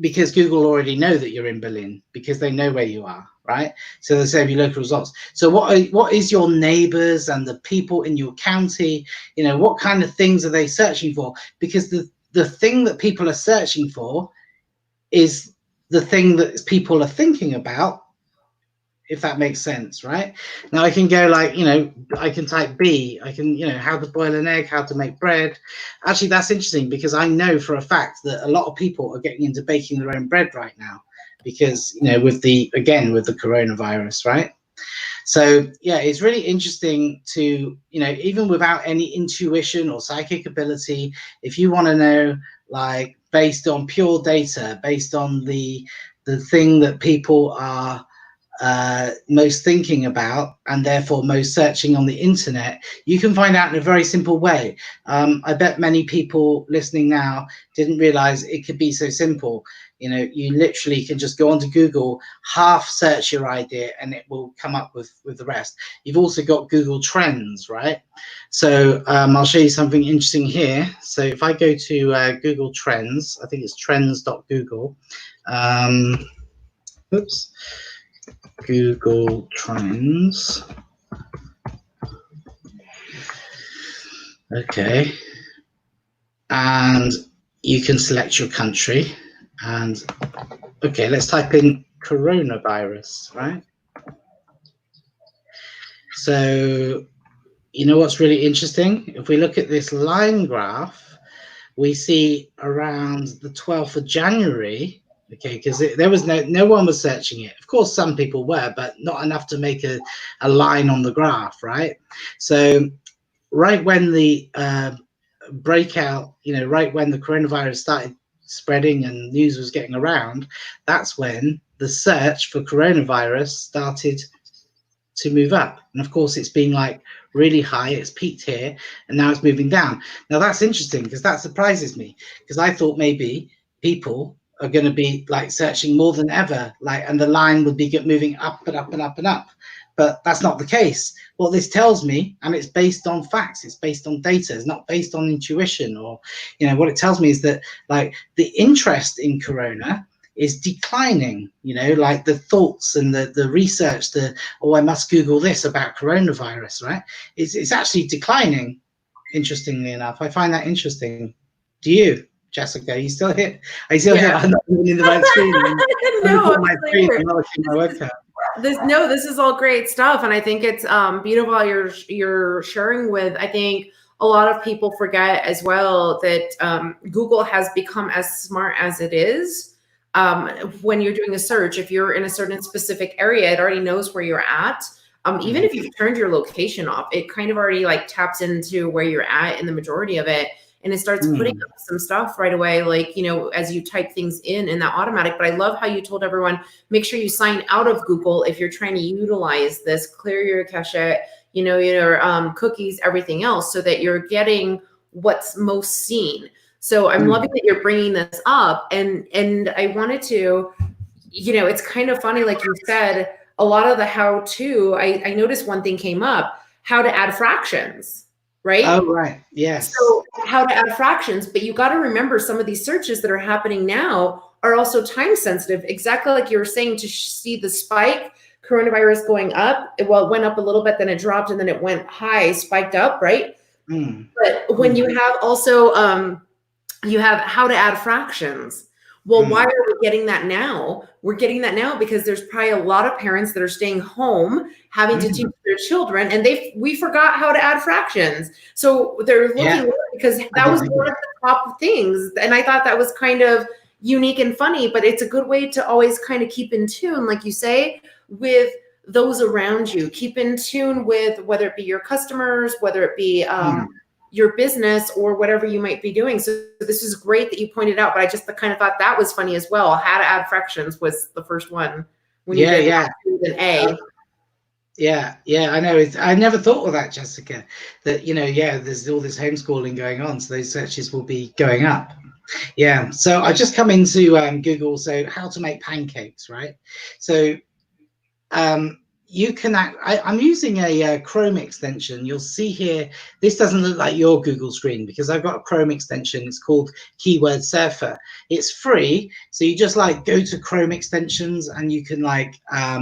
because Google already know that you're in Berlin, because they know where you are, right? So they serve you local results. So what is your neighbors and the people in your county, what kind of things are they searching for? Because the thing that people are searching for is the thing that people are thinking about, if that makes sense, right? Now I can go like, I can type B, I can, how to boil an egg, how to make bread. Actually, that's interesting, because I know for a fact that a lot of people are getting into baking their own bread right now, because, with the coronavirus, right? So yeah, it's really interesting to, even without any intuition or psychic ability, if you want to know, like, based on pure data, based on the thing that people are most thinking about, and therefore most searching on the internet, you can find out in a very simple way. I bet many people listening now didn't realize it could be so simple. You literally can just go onto Google, half search your idea, and it will come up with the rest. You've also got Google Trends, right? So I'll show you something interesting here. So if I go to Google Trends, I think it's trends.google. Oops. Google Trends. Okay. And you can select your country. And okay, let's type in coronavirus, right? So, what's really interesting? If we look at this line graph, we see around the 12th of January, okay, because there was no one was searching it. Of course, some people were, but not enough to make a line on the graph, right? So right when the breakout, right when the coronavirus started spreading and news was getting around, that's when the search for coronavirus started to move up. And of course, it's been like really high, it's peaked here, and now it's moving down. Now that's interesting, because that surprises me, because I thought maybe people are going to be like searching more than ever, like, and the line would be moving up and up and up and up. But that's not the case. What this tells me, and it's based on facts, it's based on data, it's not based on intuition, or what it tells me is that, like, the interest in corona is declining, like the thoughts and the research, I must Google this about coronavirus, right? It's actually declining, interestingly enough. I find that interesting. Do you, Jessica? Are you still here? Are you still here? I'm not even in the right screen. No, my screen, I'm not looking at my webcam. This is all great stuff, and I think it's beautiful how you're sharing with. I think a lot of people forget as well that Google has become as smart as it is. When you're doing a search, if you're in a certain specific area, it already knows where you're at. Even if you've turned your location off, it kind of already like taps into where you're at in the majority of it. And it starts putting up some stuff right away, like, as you type things in that automatic. But I love how you told everyone, make sure you sign out of Google if you're trying to utilize this, clear your cache, your cookies, everything else, so that you're getting what's most seen. So I'm loving that you're bringing this up. And I wanted to, it's kind of funny, like you said, a lot of the how-to, I noticed one thing came up, how to add fractions. Right? Oh, right. Yes. So how to add fractions, but you got to remember some of these searches that are happening now are also time sensitive, exactly like you were saying, to see the spike, coronavirus going up. It went up a little bit, then it dropped, and then it went high, spiked up, right? But when you have also, you have how to add fractions. Well, why are we getting that now? We're getting that now because there's probably a lot of parents that are staying home, having to teach their children, and we forgot how to add fractions. So they're looking because that was one of the top things. And I thought that was kind of unique and funny, but it's a good way to always kind of keep in tune, like you say, with those around you. Keep in tune with whether it be your customers, whether it be your business or whatever you might be doing. So this is great that you pointed out, but I just kind of thought that was funny as well. How to add fractions was the first one when you did an A. I know. I never thought of that, Jessica, that, there's all this homeschooling going on, so those searches will be going up. Yeah. So I just come into Google, so how to make pancakes, right? So you can I'm using a Chrome extension. You'll see here, this doesn't look like your Google screen because I've got a Chrome extension. It's called Keyword Surfer. It's free, so you just go to Chrome extensions and you can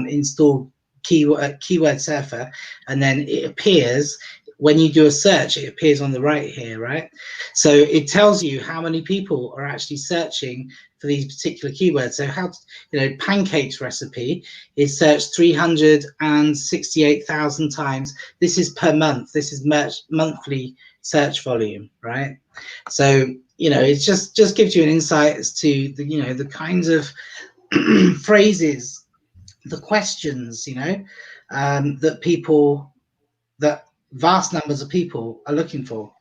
install Keyword Surfer, and then it appears when you do a search. It appears on the right here, right? So it tells you how many people are actually searching for these particular keywords. So pancakes recipe is searched 368,000 times. This is per month. This is monthly search volume, right? So it just gives you an insight as to the kinds of phrases, the questions, that vast numbers of people are looking for.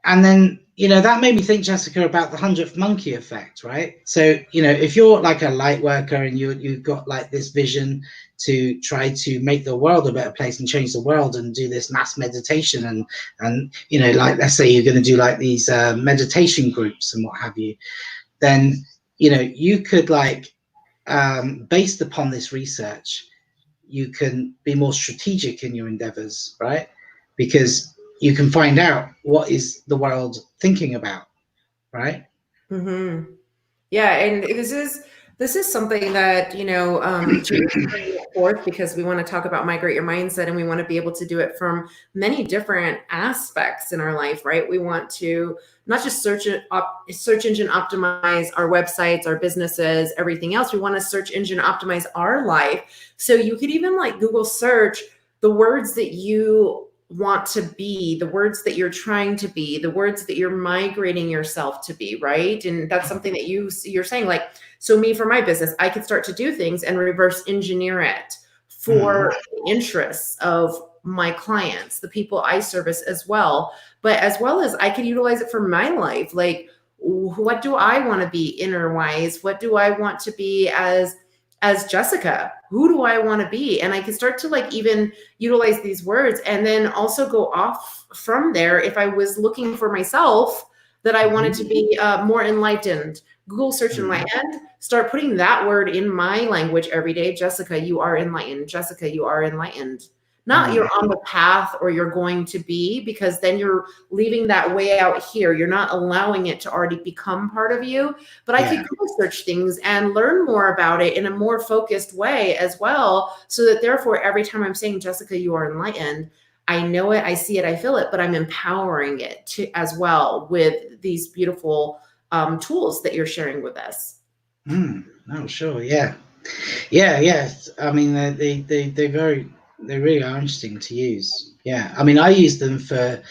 And then, that made me think, Jessica, about the 100th monkey effect, right? So, if you're like a light worker and you've got this vision to try to make the world a better place and change the world and do this mass meditation and let's say you're going to do these meditation groups and what have you, then, you could based upon this research, you can be more strategic in your endeavors, right? Because you can find out what is the world thinking about, right? Mm-hmm. Yeah, and this is something that James is bringing it forth because we want to talk about migrate your mindset, and we want to be able to do it from many different aspects in our life, right? We want to not just search engine optimize our websites, our businesses, everything else. We want to search engine optimize our life. So you could even Google search the words that you want to be, the words that you're trying to be, the words that you're migrating yourself to be, right? And that's something that you're saying, so me, for my business, I could start to do things and reverse engineer it for the interests of my clients, the people I service as well. But as well as I could utilize it for my life. What do I want to be inner wise? What do I want to be as Jessica? Who do I want to be? And I can start to even utilize these words, and then also go off from there. If I was looking for myself, that I wanted to be more enlightened, Google search enlightened, start putting that word in my language every day. Jessica, you are enlightened. Jessica, you are enlightened. Not you're on the path or you're going to be, because then you're leaving that way out here. You're not allowing it to already become part of you. But I could Google search things and learn more about it in a more focused way as well. So that therefore, every time I'm saying, Jessica, you are enlightened, I know it, I see it, I feel it, but I'm empowering it as well with these beautiful tools that you're sharing with us. Oh, sure. Yeah. I mean, they really are interesting to use. Yeah. I mean, I use them for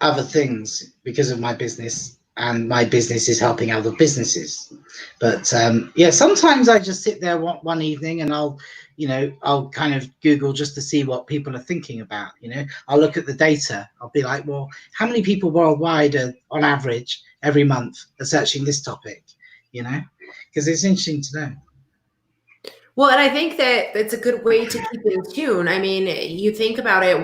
other things because of my business, and my business is helping other businesses. But sometimes I just sit there one evening and I'll kind of Google just to see what people are thinking about. I'll look at the data. I'll be like, well, how many people worldwide are, on average, every month are searching this topic? Because it's interesting to know. Well, and I think that it's a good way to keep in tune. I mean, you think about it,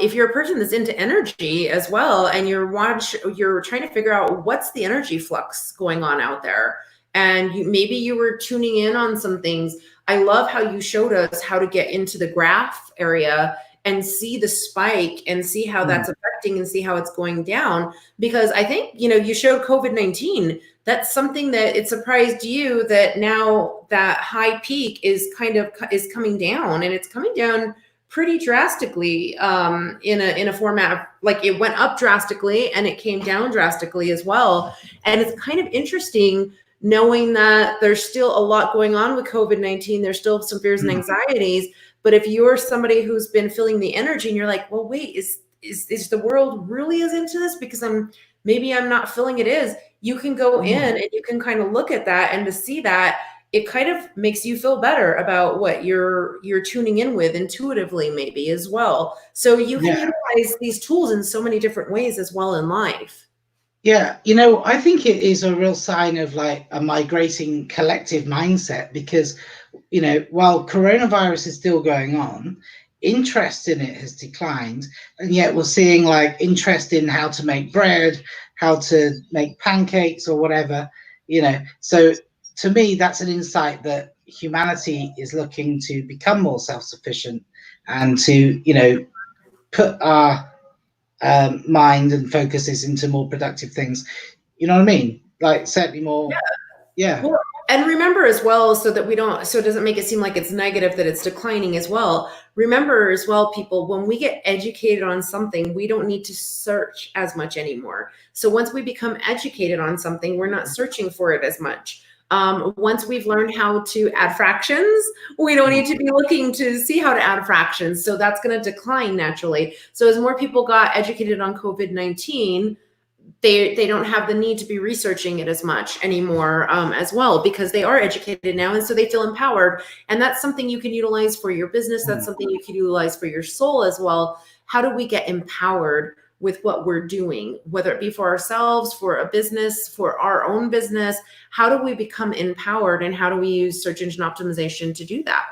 if you're a person that's into energy as well, and you're trying to figure out what's the energy flux going on out there, and maybe you were tuning in on some things. I love how you showed us how to get into the graph area and see the spike and see how that's affecting and see how it's going down. Because I think, you showed COVID-19. That's something that it surprised you that now that high peak is coming down, and it's coming down pretty drastically in a format, like it went up drastically and it came down drastically as well. And it's kind of interesting knowing that there's still a lot going on with COVID-19. There's still some fears and anxieties. But if you're somebody who's been feeling the energy and you're like, well, wait, is the world really as into this? Because maybe I'm not feeling it is. You can go in and you can kind of look at that, and to see that, it kind of makes you feel better about what you're tuning in with intuitively, maybe as well. So you can utilize these tools in so many different ways as well in life. Yeah, you know, I think it is a real sign of like a migrating collective mindset, because, you know, while coronavirus is still going on, interest in it has declined, and yet we're seeing like interest in how to make bread, how to make pancakes or whatever, you know. So to me, that's an insight that humanity is looking to become more self-sufficient and to, you know, put our mind and focuses into more productive things. You know what I mean? Like certainly more. Yeah. Well, and remember as well, so that we don't, so it doesn't make it seem like it's negative that it's declining as well. Remember as well, people, when we get educated on something, we don't need to search as much anymore. So once we become educated on something, we're not searching for it as much. Once we've learned how to add fractions, we don't need to be looking to see how to add fractions. So that's going to decline naturally. So as more people got educated on COVID-19, they don't have the need to be researching it as much anymore as well, because they are educated now, and so they feel empowered. And that's something you can utilize for your business. That's something you can utilize for your soul as well. How do we get empowered with what we're doing, whether it be for ourselves, for a business, for our own business? How do we become empowered, and how do we use search engine optimization to do that?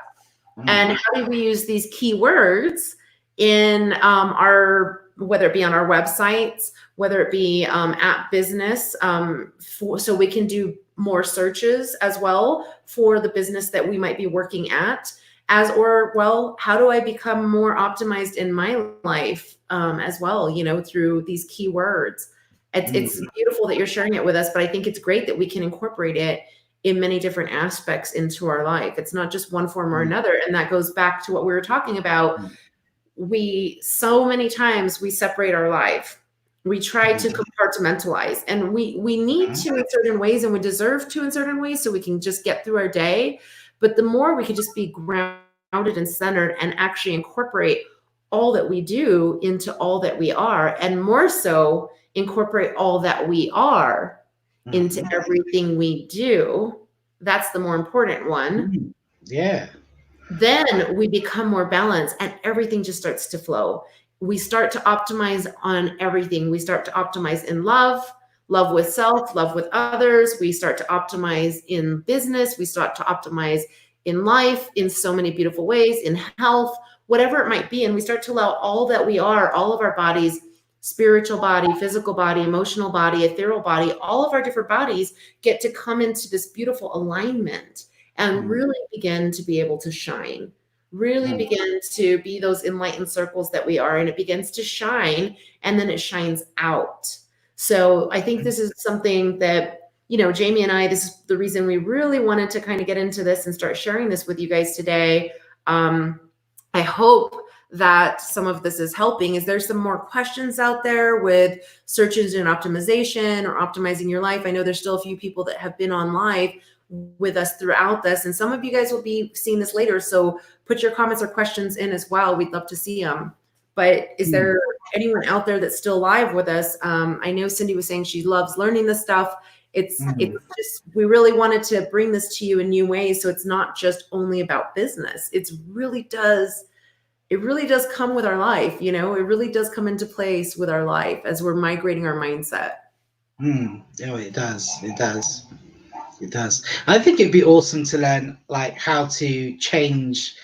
And how do we use these keywords in our, whether it be on our websites, whether it be at business, so we can do more searches as well for the business that we might be working at, well, how do I become more optimized in my life as well, you know, through these keywords? It's beautiful that you're sharing it with us, but I think it's great that we can incorporate it in many different aspects into our life. It's not just one form or another. And that goes back to what we were talking about. So many times we separate our life. We try to compartmentalize, and we need to in certain ways, and we deserve to in certain ways, so we can just get through our day. But the more we could just be grounded and centered and actually incorporate all that we do into all that we are, and more so incorporate all that we are into everything we do, that's the more important one. Yeah. Then we become more balanced, and everything just starts to flow. We start to optimize on everything. We start to optimize in love with self, love with others. We start to optimize in business. We start to optimize in life in so many beautiful ways, in health, whatever it might be. And we start to allow all that we are, all of our bodies, spiritual body, physical body, emotional body, ethereal body, all of our different bodies get to come into this beautiful alignment and really begin to be able to shine, really begin to be those enlightened circles that we are. And it begins to shine, and then it shines out. So I think this is something that, you know, Jamie and I, this is the reason we really wanted to kind of get into this and start sharing this with you guys today. I hope that some of this is helping. Is there some more questions out there with search engine optimization or optimizing your life? I know there's still a few people that have been on live with us throughout this, and some of you guys will be seeing this later, so put your comments or questions in as well. We'd love to see them. But is there anyone out there that's still live with us? I know Cindy was saying she loves learning this stuff. It's just, we really wanted to bring this to you in new ways, so it's not just only about business. It really does come with our life, you know. It really does come into place with our life as we're migrating our mindset. Oh, it does. It does. I think it'd be awesome to learn like how to change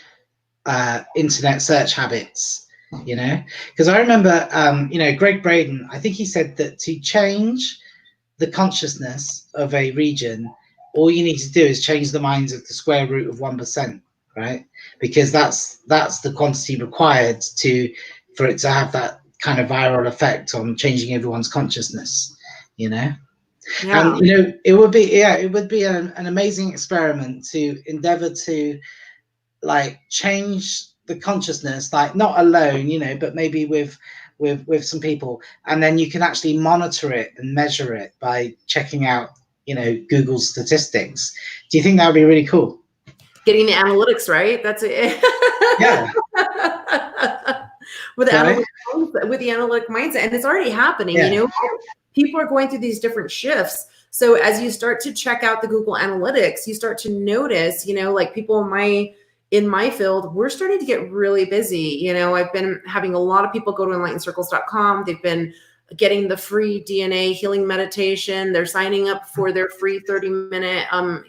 internet search habits, you know, because I remember, you know, Greg Braden, I think he said that to change the consciousness of a region, all you need to do is change the minds of the square root of 1%, right? Because that's the quantity required for it to have that kind of viral effect on changing everyone's consciousness, you know. Yeah. And you know, it would be an amazing experiment to endeavor to like change the consciousness, like not alone, you know, but maybe with some people, and then you can actually monitor it and measure it by checking out, you know, Google's statistics. Do you think that would be really cool? Getting the analytics right. That's it. Yeah. with Sorry? the analytic mindset, and it's already happening. Yeah. You know, people are going through these different shifts. So as you start to check out the Google Analytics, you start to notice, you know, like people in my field, we're starting to get really busy. You know, I've been having a lot of people go to enlightencircles.com. They've been getting the free DNA healing meditation. They're signing up for their free 30-minute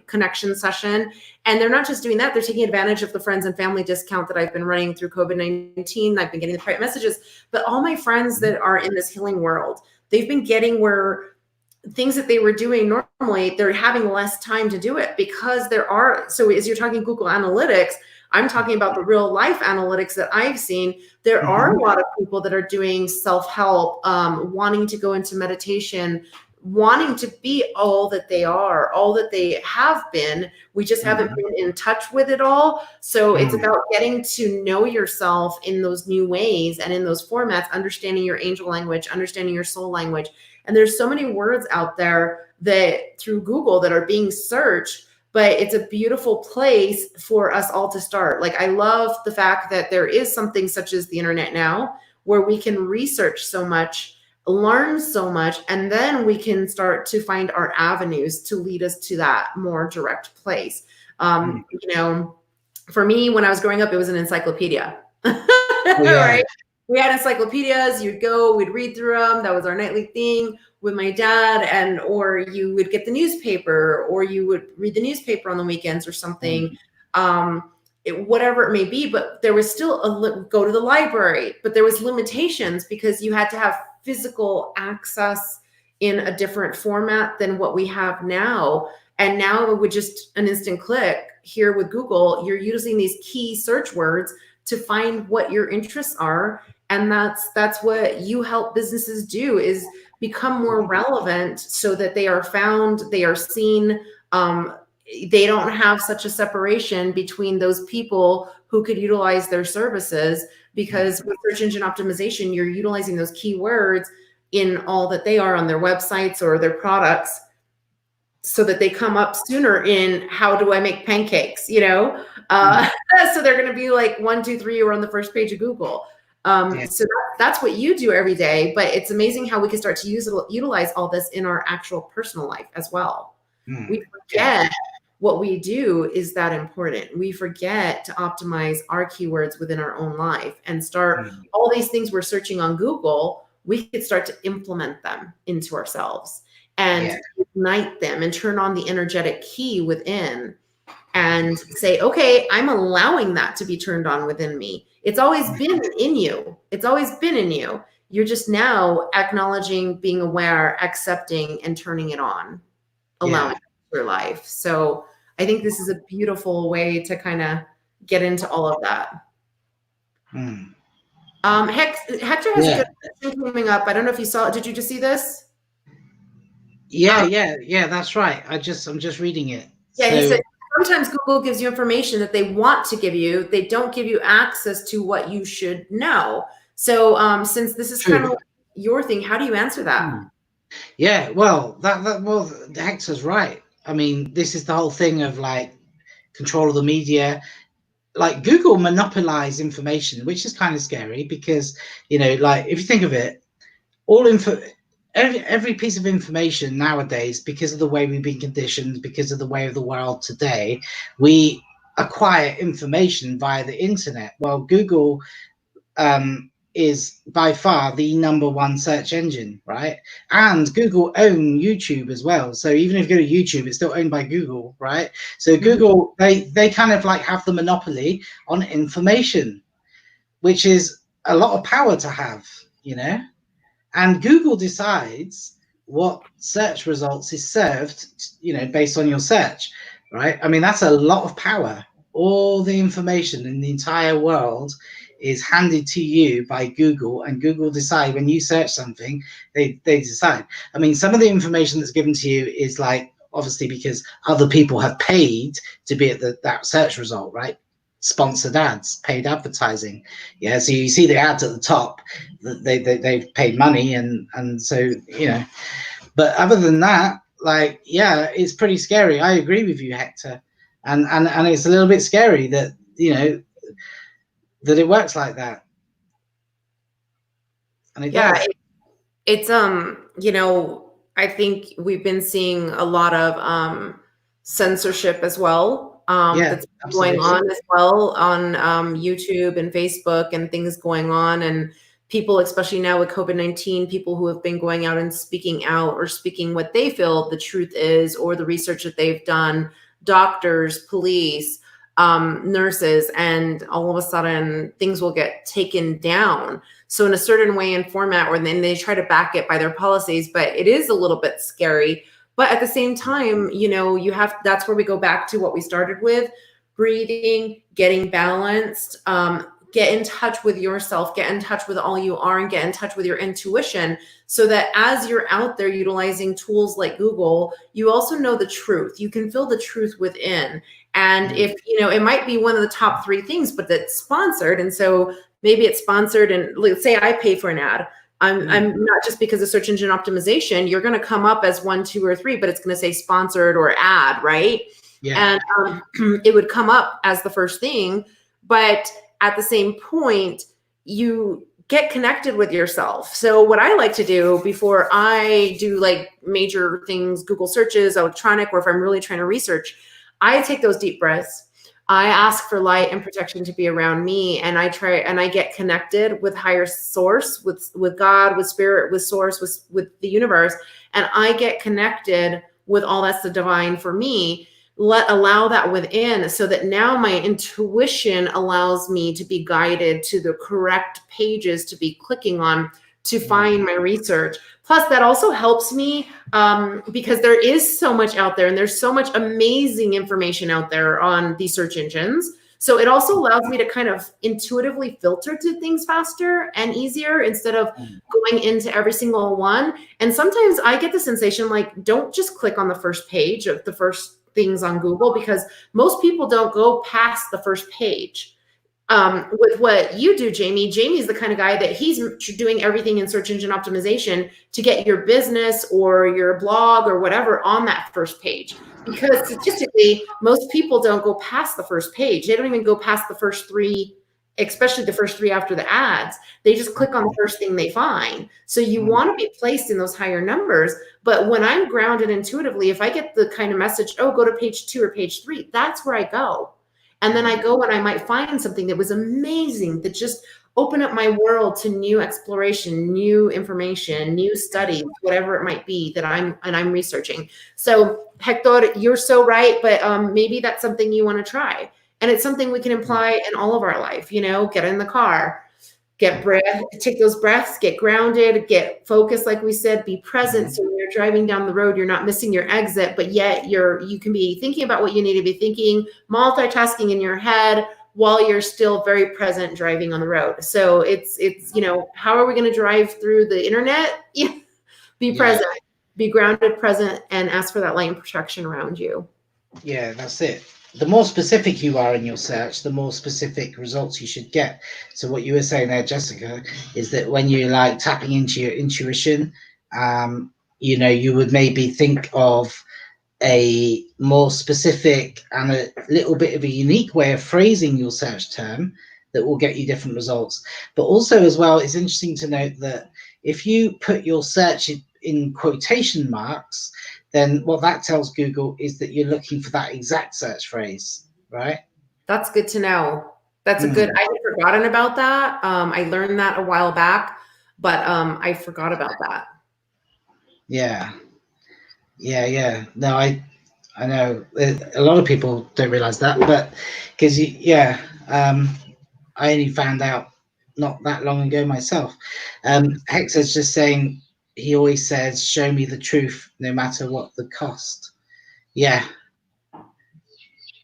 connection session. And they're not just doing that, they're taking advantage of the friends and family discount that I've been running through COVID-19. I've been getting the private messages, but all my friends that are in this healing world, they've been getting where things that they were doing normally, they're having less time to do it because there are, so as you're talking Google Analytics, I'm talking about the real life analytics that I've seen. There are a lot of people that are doing self-help, wanting to go into meditation, wanting to be all that they are, all that they have been. We just haven't been in touch with it all. So it's about getting to know yourself in those new ways and in those formats, understanding your angel language, understanding your soul language. And there's so many words out there that through Google that are being searched, but it's a beautiful place for us all to start. Like, I love the fact that there is something such as the internet now where we can research so much, learn so much, and then we can start to find our avenues to lead us to that more direct place. You know, for me, when I was growing up, it was an encyclopedia, right? We had encyclopedias, you'd go, we'd read through them. That was our nightly thing with my dad, and or you would get the newspaper, or you would read the newspaper on the weekends or something, whatever it may be. But there was still go to the library, but there was limitations because you had to have physical access in a different format than what we have now. And now with just an instant click here with Google, you're using these key search words to find what your interests are. And that's what you help businesses do, is become more relevant so that they are found, they are seen. They don't have such a separation between those people who could utilize their services, because with search engine optimization, you're utilizing those keywords in all that they are on their websites or their products, so that they come up sooner in how do I make pancakes, you know? So they're going to be like 1, 2, 3, or on the first page of Google. So that's what you do every day, but it's amazing how we can start to utilize all this in our actual personal life as well. We forget what we do is that important. We forget to optimize our keywords within our own life and start all these things we're searching on Google. We could start to implement them into ourselves and ignite them and turn on the energetic key within and say, okay, I'm allowing that to be turned on within me. It's always been in you. It's always been in you. You're just now acknowledging, being aware, accepting, and turning it on, allowing your life. So I think this is a beautiful way to kind of get into all of that. Hector has a good question coming up. I don't know if you saw it. Did you just see this? Yeah, that's right. I'm just reading it. Yeah, he said sometimes Google gives you information that they want to give you. They don't give you access to what you should know. So since this is kind of your thing, how do you answer that? Yeah, well, well, Hector's right. I mean, this is the whole thing of like control of the media. Like Google monopolize information, which is kind of scary because, you know, like if you think of it, every piece of information nowadays, because of the way we've been conditioned, because of the way of the world today, we acquire information via the internet. Well, Google is by far the #1 search engine, right? And Google own YouTube as well. So even if you go to YouTube, it's still owned by Google, right? So Google, they kind of like have the monopoly on information, which is a lot of power to have, you know? And Google decides what search results is served, you know, based on your search, right? I mean, that's a lot of power. All the information in the entire world is handed to you by Google, and Google decide when you search something, they decide. I mean, some of the information that's given to you is like, obviously because other people have paid to be at that search result, right? sponsored ads, paid advertising. Yeah, so you see the ads at the top, they've paid money, and so, you know. But other than that, like, yeah, it's pretty scary. I agree with you, Hector, and it's a little bit scary that, you know, that it works like that, and it Yeah, does. it's you know, I think we've been seeing a lot of censorship as well, Yeah, that's going absolutely. on as well on YouTube and Facebook and things going on. And people, especially now with COVID-19, people who have been going out and speaking out or speaking what they feel the truth is, or the research that they've done, doctors, police, nurses, and all of a sudden things will get taken down. So in a certain way and format, or then they try to back it by their policies, but it is a little bit scary. But at the same time, you know, that's where we go back to what we started with: breathing, getting balanced, get in touch with yourself, get in touch with all you are, and get in touch with your intuition, so that as you're out there utilizing tools like Google, you also know the truth. You can feel the truth within. And if, you know, it might be one of the top 3 things, but that's sponsored. And so maybe it's sponsored, and let's say I pay for an ad. I'm not, just because of search engine optimization, you're going to come up as 1, 2, or 3, but it's going to say sponsored or ad, right? Yeah. And it would come up as the first thing. But at the same point, you get connected with yourself. So what I like to do before I do like major things, Google searches, electronic, or if I'm really trying to research, I take those deep breaths. I ask for light and protection to be around me, and I try and I get connected with higher source, with God, with spirit, with source, with the universe, and I get connected with all that's the divine for me. Allow that within, so that now my intuition allows me to be guided to the correct pages to be clicking on to find my research. Plus, that also helps me because there is so much out there, and there's so much amazing information out there on these search engines. So it also allows me to kind of intuitively filter to things faster and easier, instead of going into every single one. And sometimes I get the sensation like, don't just click on the first page of the first things on Google, because most people don't go past the first page. With what you do, Jamie's the kind of guy that he's doing everything in search engine optimization to get your business or your blog or whatever on that first page. Because statistically, most people don't go past the first page. They don't even go past the first 3, especially the first 3 after the ads. They just click on the first thing they find. So you want to be placed in those higher numbers. But when I'm grounded intuitively, if I get the kind of message, oh, go to page 2 or page 3, that's where I go. And then I go and I might find something that was amazing, that just opened up my world to new exploration, new information, new studies, whatever it might be that I'm researching. So Hector, you're so right, but maybe that's something you want to try. And it's something we can apply in all of our life, you know, get in the car, get breath, take those breaths, get grounded, get focused, like we said, be present. So when you're driving down the road, you're not missing your exit, but yet you can be thinking about what you need to be thinking, multitasking in your head while you're still very present driving on the road. So it's, you know, how are we going to drive through the internet? Be present, be grounded, present, and ask for that light and protection around you. Yeah, that's it. The more specific you are in your search, the more specific results you should get. So what you were saying there, Jessica, is that when you're like tapping into your intuition, you know, you would maybe think of a more specific and a little bit of a unique way of phrasing your search term that will get you different results. But also as well, it's interesting to note that if you put your search in quotation marks, then what that tells Google is that you're looking for that exact search phrase, right? That's good to know. That's a good, I had forgotten about that. I learned that a while back, but I forgot about that. Yeah. No, I know a lot of people don't realize that, but because I only found out not that long ago myself. Hector's just saying, he always says, show me the truth no matter what the cost. Yeah.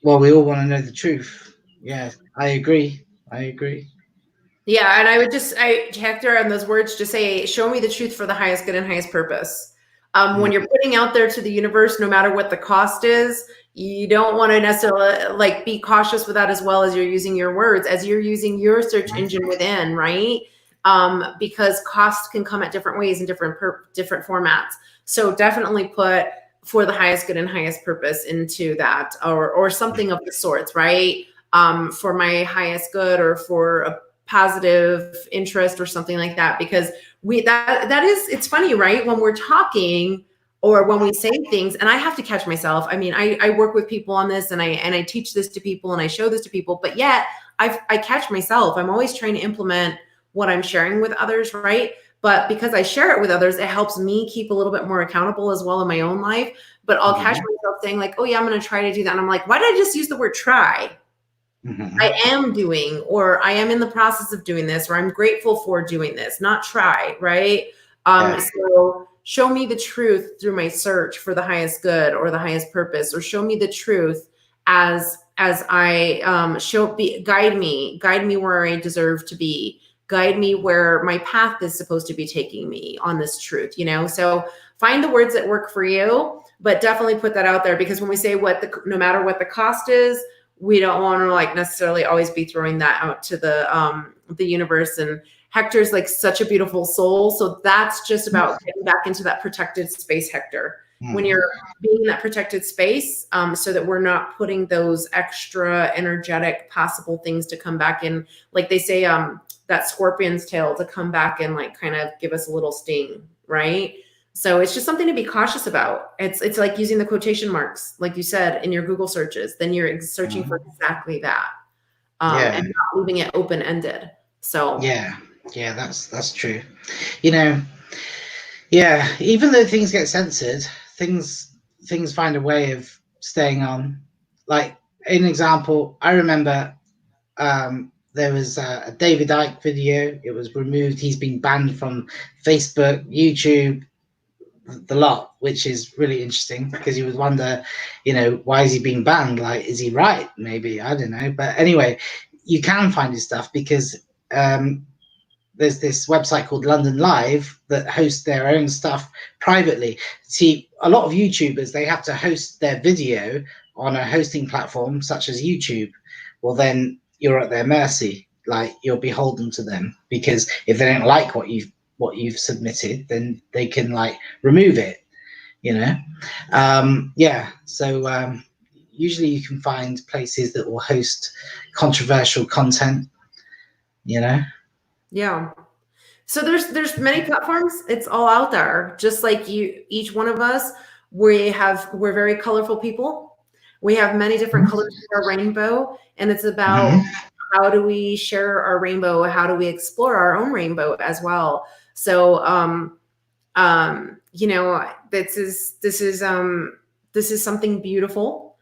Well, we all want to know the truth. Yeah, I agree. Yeah, and I would just, Hector, on those words, just say, show me the truth for the highest good and highest purpose. When you're putting out there to the universe, no matter what the cost is, you don't want to necessarily like be cautious with that as well as you're using your words, as you're using your search engine within, right? Because costs can come at different ways in different formats. So definitely put for the highest good and highest purpose into that, or something of the sorts, right? For my highest good, or for a positive interest, or something like that, because that is, it's funny, right? When we're talking, or when we say things, and I have to catch myself. I mean, I work with people on this, and I teach this to people, and I show this to people, but yet I catch myself. I'm always trying to implement what I'm sharing with others, right? But because I share it with others, it helps me keep a little bit more accountable as well in my own life. But I'll catch myself saying like, oh yeah, I'm going to try to do that. And I'm like, why did I just use the word try? I am doing, or I am in the process of doing this, or I'm grateful for doing this, not try, right? So show me the truth through my search for the highest good or the highest purpose, or show me the truth as I guide me where I deserve to be, guide me where my path is supposed to be taking me on this truth, So find the words that work for you, but definitely put that out there, because when we say no matter what the cost is, we don't want to like necessarily always be throwing that out to the universe. And Hector's like such a beautiful soul. So that's just about getting back into that protected space, Hector. When you're being in that protected space, so that we're not putting those extra energetic possible things to come back in, like they say, that scorpion's tail to come back and like kind of give us a little sting, right? So it's just something to be cautious about. It's like using the quotation marks, like you said, in your Google searches. Then you're searching for exactly that, and not leaving it open-ended. So yeah, that's true. Even though things get censored, things find a way of staying on. Like an example, I remember there was a David Icke video. It was removed. He's been banned from Facebook, YouTube, the lot, which is really interesting, because you would wonder, why is he being banned? Like, is he right? Maybe, I don't know. But anyway, you can find his stuff because there's this website called London Live that hosts their own stuff privately. See, a lot of YouTubers, they have to host their video on a hosting platform such as YouTube. Well, then you're at their mercy. Like, you're beholden to them, because if they don't like what you've submitted, then they can like remove it. So usually you can find places that will host controversial content. Yeah. So there's many platforms. It's all out there. Just like you, each one of us, we're very colorful people. We have many different colors of our rainbow, and it's about how do we share our rainbow? How do we explore our own rainbow as well? So, this is something beautiful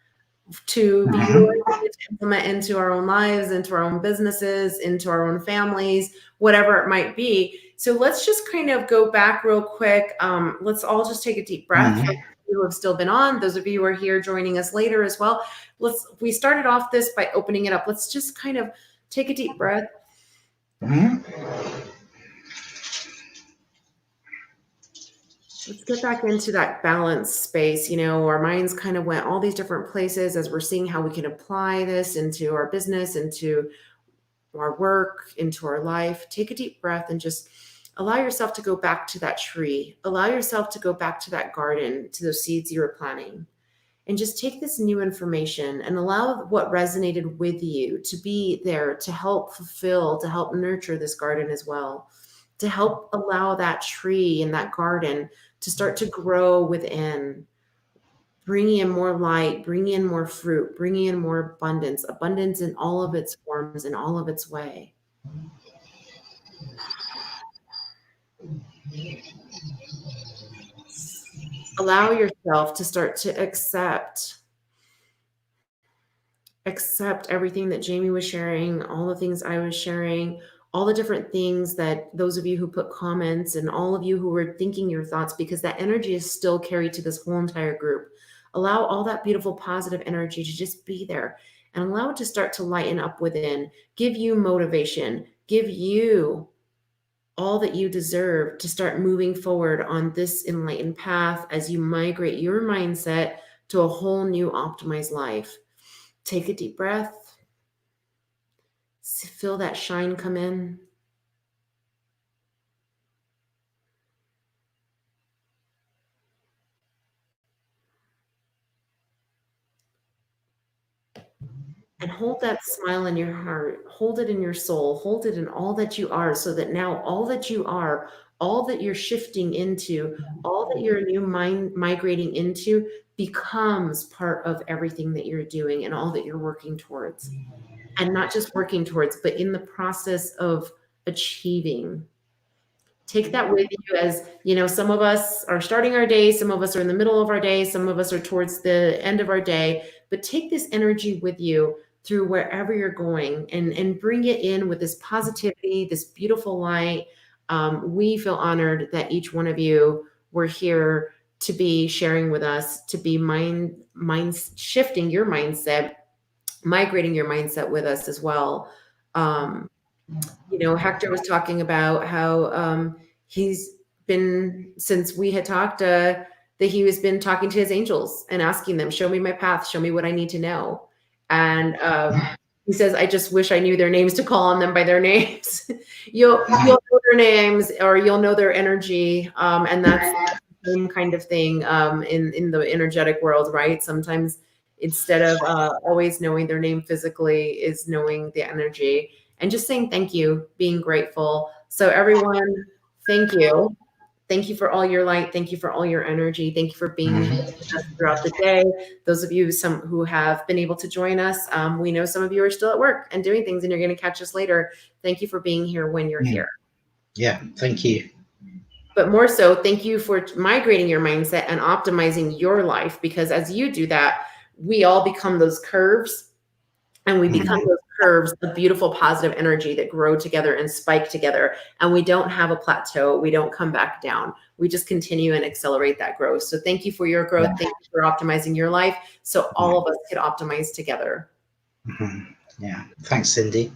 to be utilized to implement into our own lives, into our own businesses, into our own families, whatever it might be. So let's just kind of go back real quick. Let's all just take a deep breath. For those of you who have still been on, those of you who are here joining us later as well. We started off this by opening it up. Let's just kind of take a deep breath. Let's get back into that balanced space. Our minds kind of went all these different places as we're seeing how we can apply this into our business, into our work, into our life. Take a deep breath and just allow yourself to go back to that tree. Allow yourself to go back to that garden, to those seeds you were planting. And just take this new information and allow what resonated with you to be there to help fulfill, to help nurture this garden as well, to help allow that tree and that garden to start to grow within, bringing in more light, bringing in more fruit, bringing in more abundance in all of its forms, in all of its way. Allow yourself to start to accept everything that Jamie was sharing, all the things I was sharing, all the different things that those of you who put comments and all of you who were thinking your thoughts, because that energy is still carried to this whole entire group. Allow all that beautiful positive energy to just be there, and allow it to start to lighten up within, give you motivation, give you all that you deserve to start moving forward on this enlightened path as you migrate your mindset to a whole new optimized life. Take a deep breath. Feel that shine come in. And hold that smile in your heart, hold it in your soul, hold it in all that you are, so that now all that you are, all that you're shifting into, all that your new mind migrating into becomes part of everything that you're doing and all that you're working towards. And not just working towards, but in the process of achieving. Take that with you. As you know, some of us are starting our day, some of us are in the middle of our day, some of us are towards the end of our day, but take this energy with you through wherever you're going, and bring it in with this positivity, this beautiful light. We feel honored that each one of you were here to be sharing with us, to be mind shifting your mindset, migrating your mindset with us as well. You know, Hector was talking about how he's been, since we had talked, that he has been talking to his angels and asking them, show me my path, show me what I need to know. And he says, I just wish I knew their names to call on them by their names. You'll know their names, or you'll know their energy. And that's the same kind of thing in the energetic world, right? Sometimes instead of always knowing their name physically, is knowing the energy. And just saying thank you, being grateful. So everyone, thank you. Thank you for all your light. Thank you for all your energy. Thank you for being with us throughout the day. Those of you who have been able to join us, we know some of you are still at work and doing things, and you're going to catch us later. Thank you for being here when you're here. Yeah, thank you. But more so, thank you for migrating your mindset and optimizing your life, because as you do that, we all become those curves. And we become those curves of beautiful, positive energy that grow together and spike together. And we don't have a plateau. We don't come back down. We just continue and accelerate that growth. So thank you for your growth. Thank you for optimizing your life, so all of us could optimize together. Yeah. Thanks, Cindy.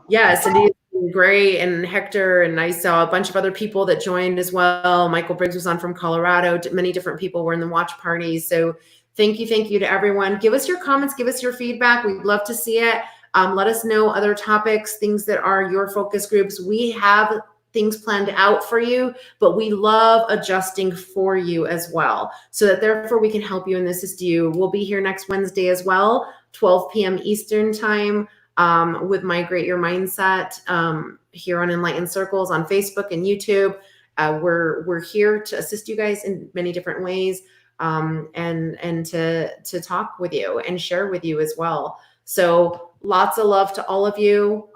Yeah, Cindy is great. And Hector, and I saw a bunch of other people that joined as well. Michael Briggs was on from Colorado. Many different people were in the watch parties. So thank you to everyone. Give us your comments, give us your feedback. We'd love to see it. Let us know other topics, things that are your focus groups. We have things planned out for you, but we love adjusting for you as well, so that therefore we can help you and assist you. We'll be here next Wednesday as well, 12 p.m. Eastern time, with Migrate Your Mindset, here on Enlightened Circles on Facebook and YouTube. We're here to assist you guys in many different ways. And to talk with you and share with you as well. So lots of love to all of you.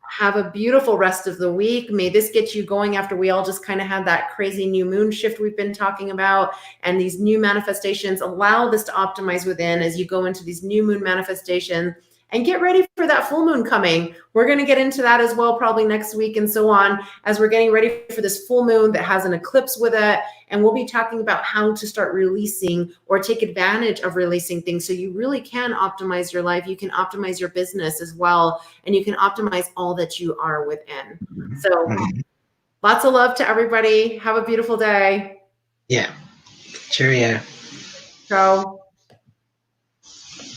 Have a beautiful rest of the week. May this get you going after we all just kind of had that crazy new moon shift we've been talking about, and these new manifestations. Allow this to optimize within as you go into these new moon manifestations. And get ready for that full moon coming. We're going to get into that as well, probably next week and so on, as we're getting ready for this full moon that has an eclipse with it. And we'll be talking about how to start releasing or take advantage of releasing things, so you really can optimize your life. You can optimize your business as well, and you can optimize all that you are within. So lots of love to everybody. Have a beautiful day. Yeah. Cheerio. Ciao.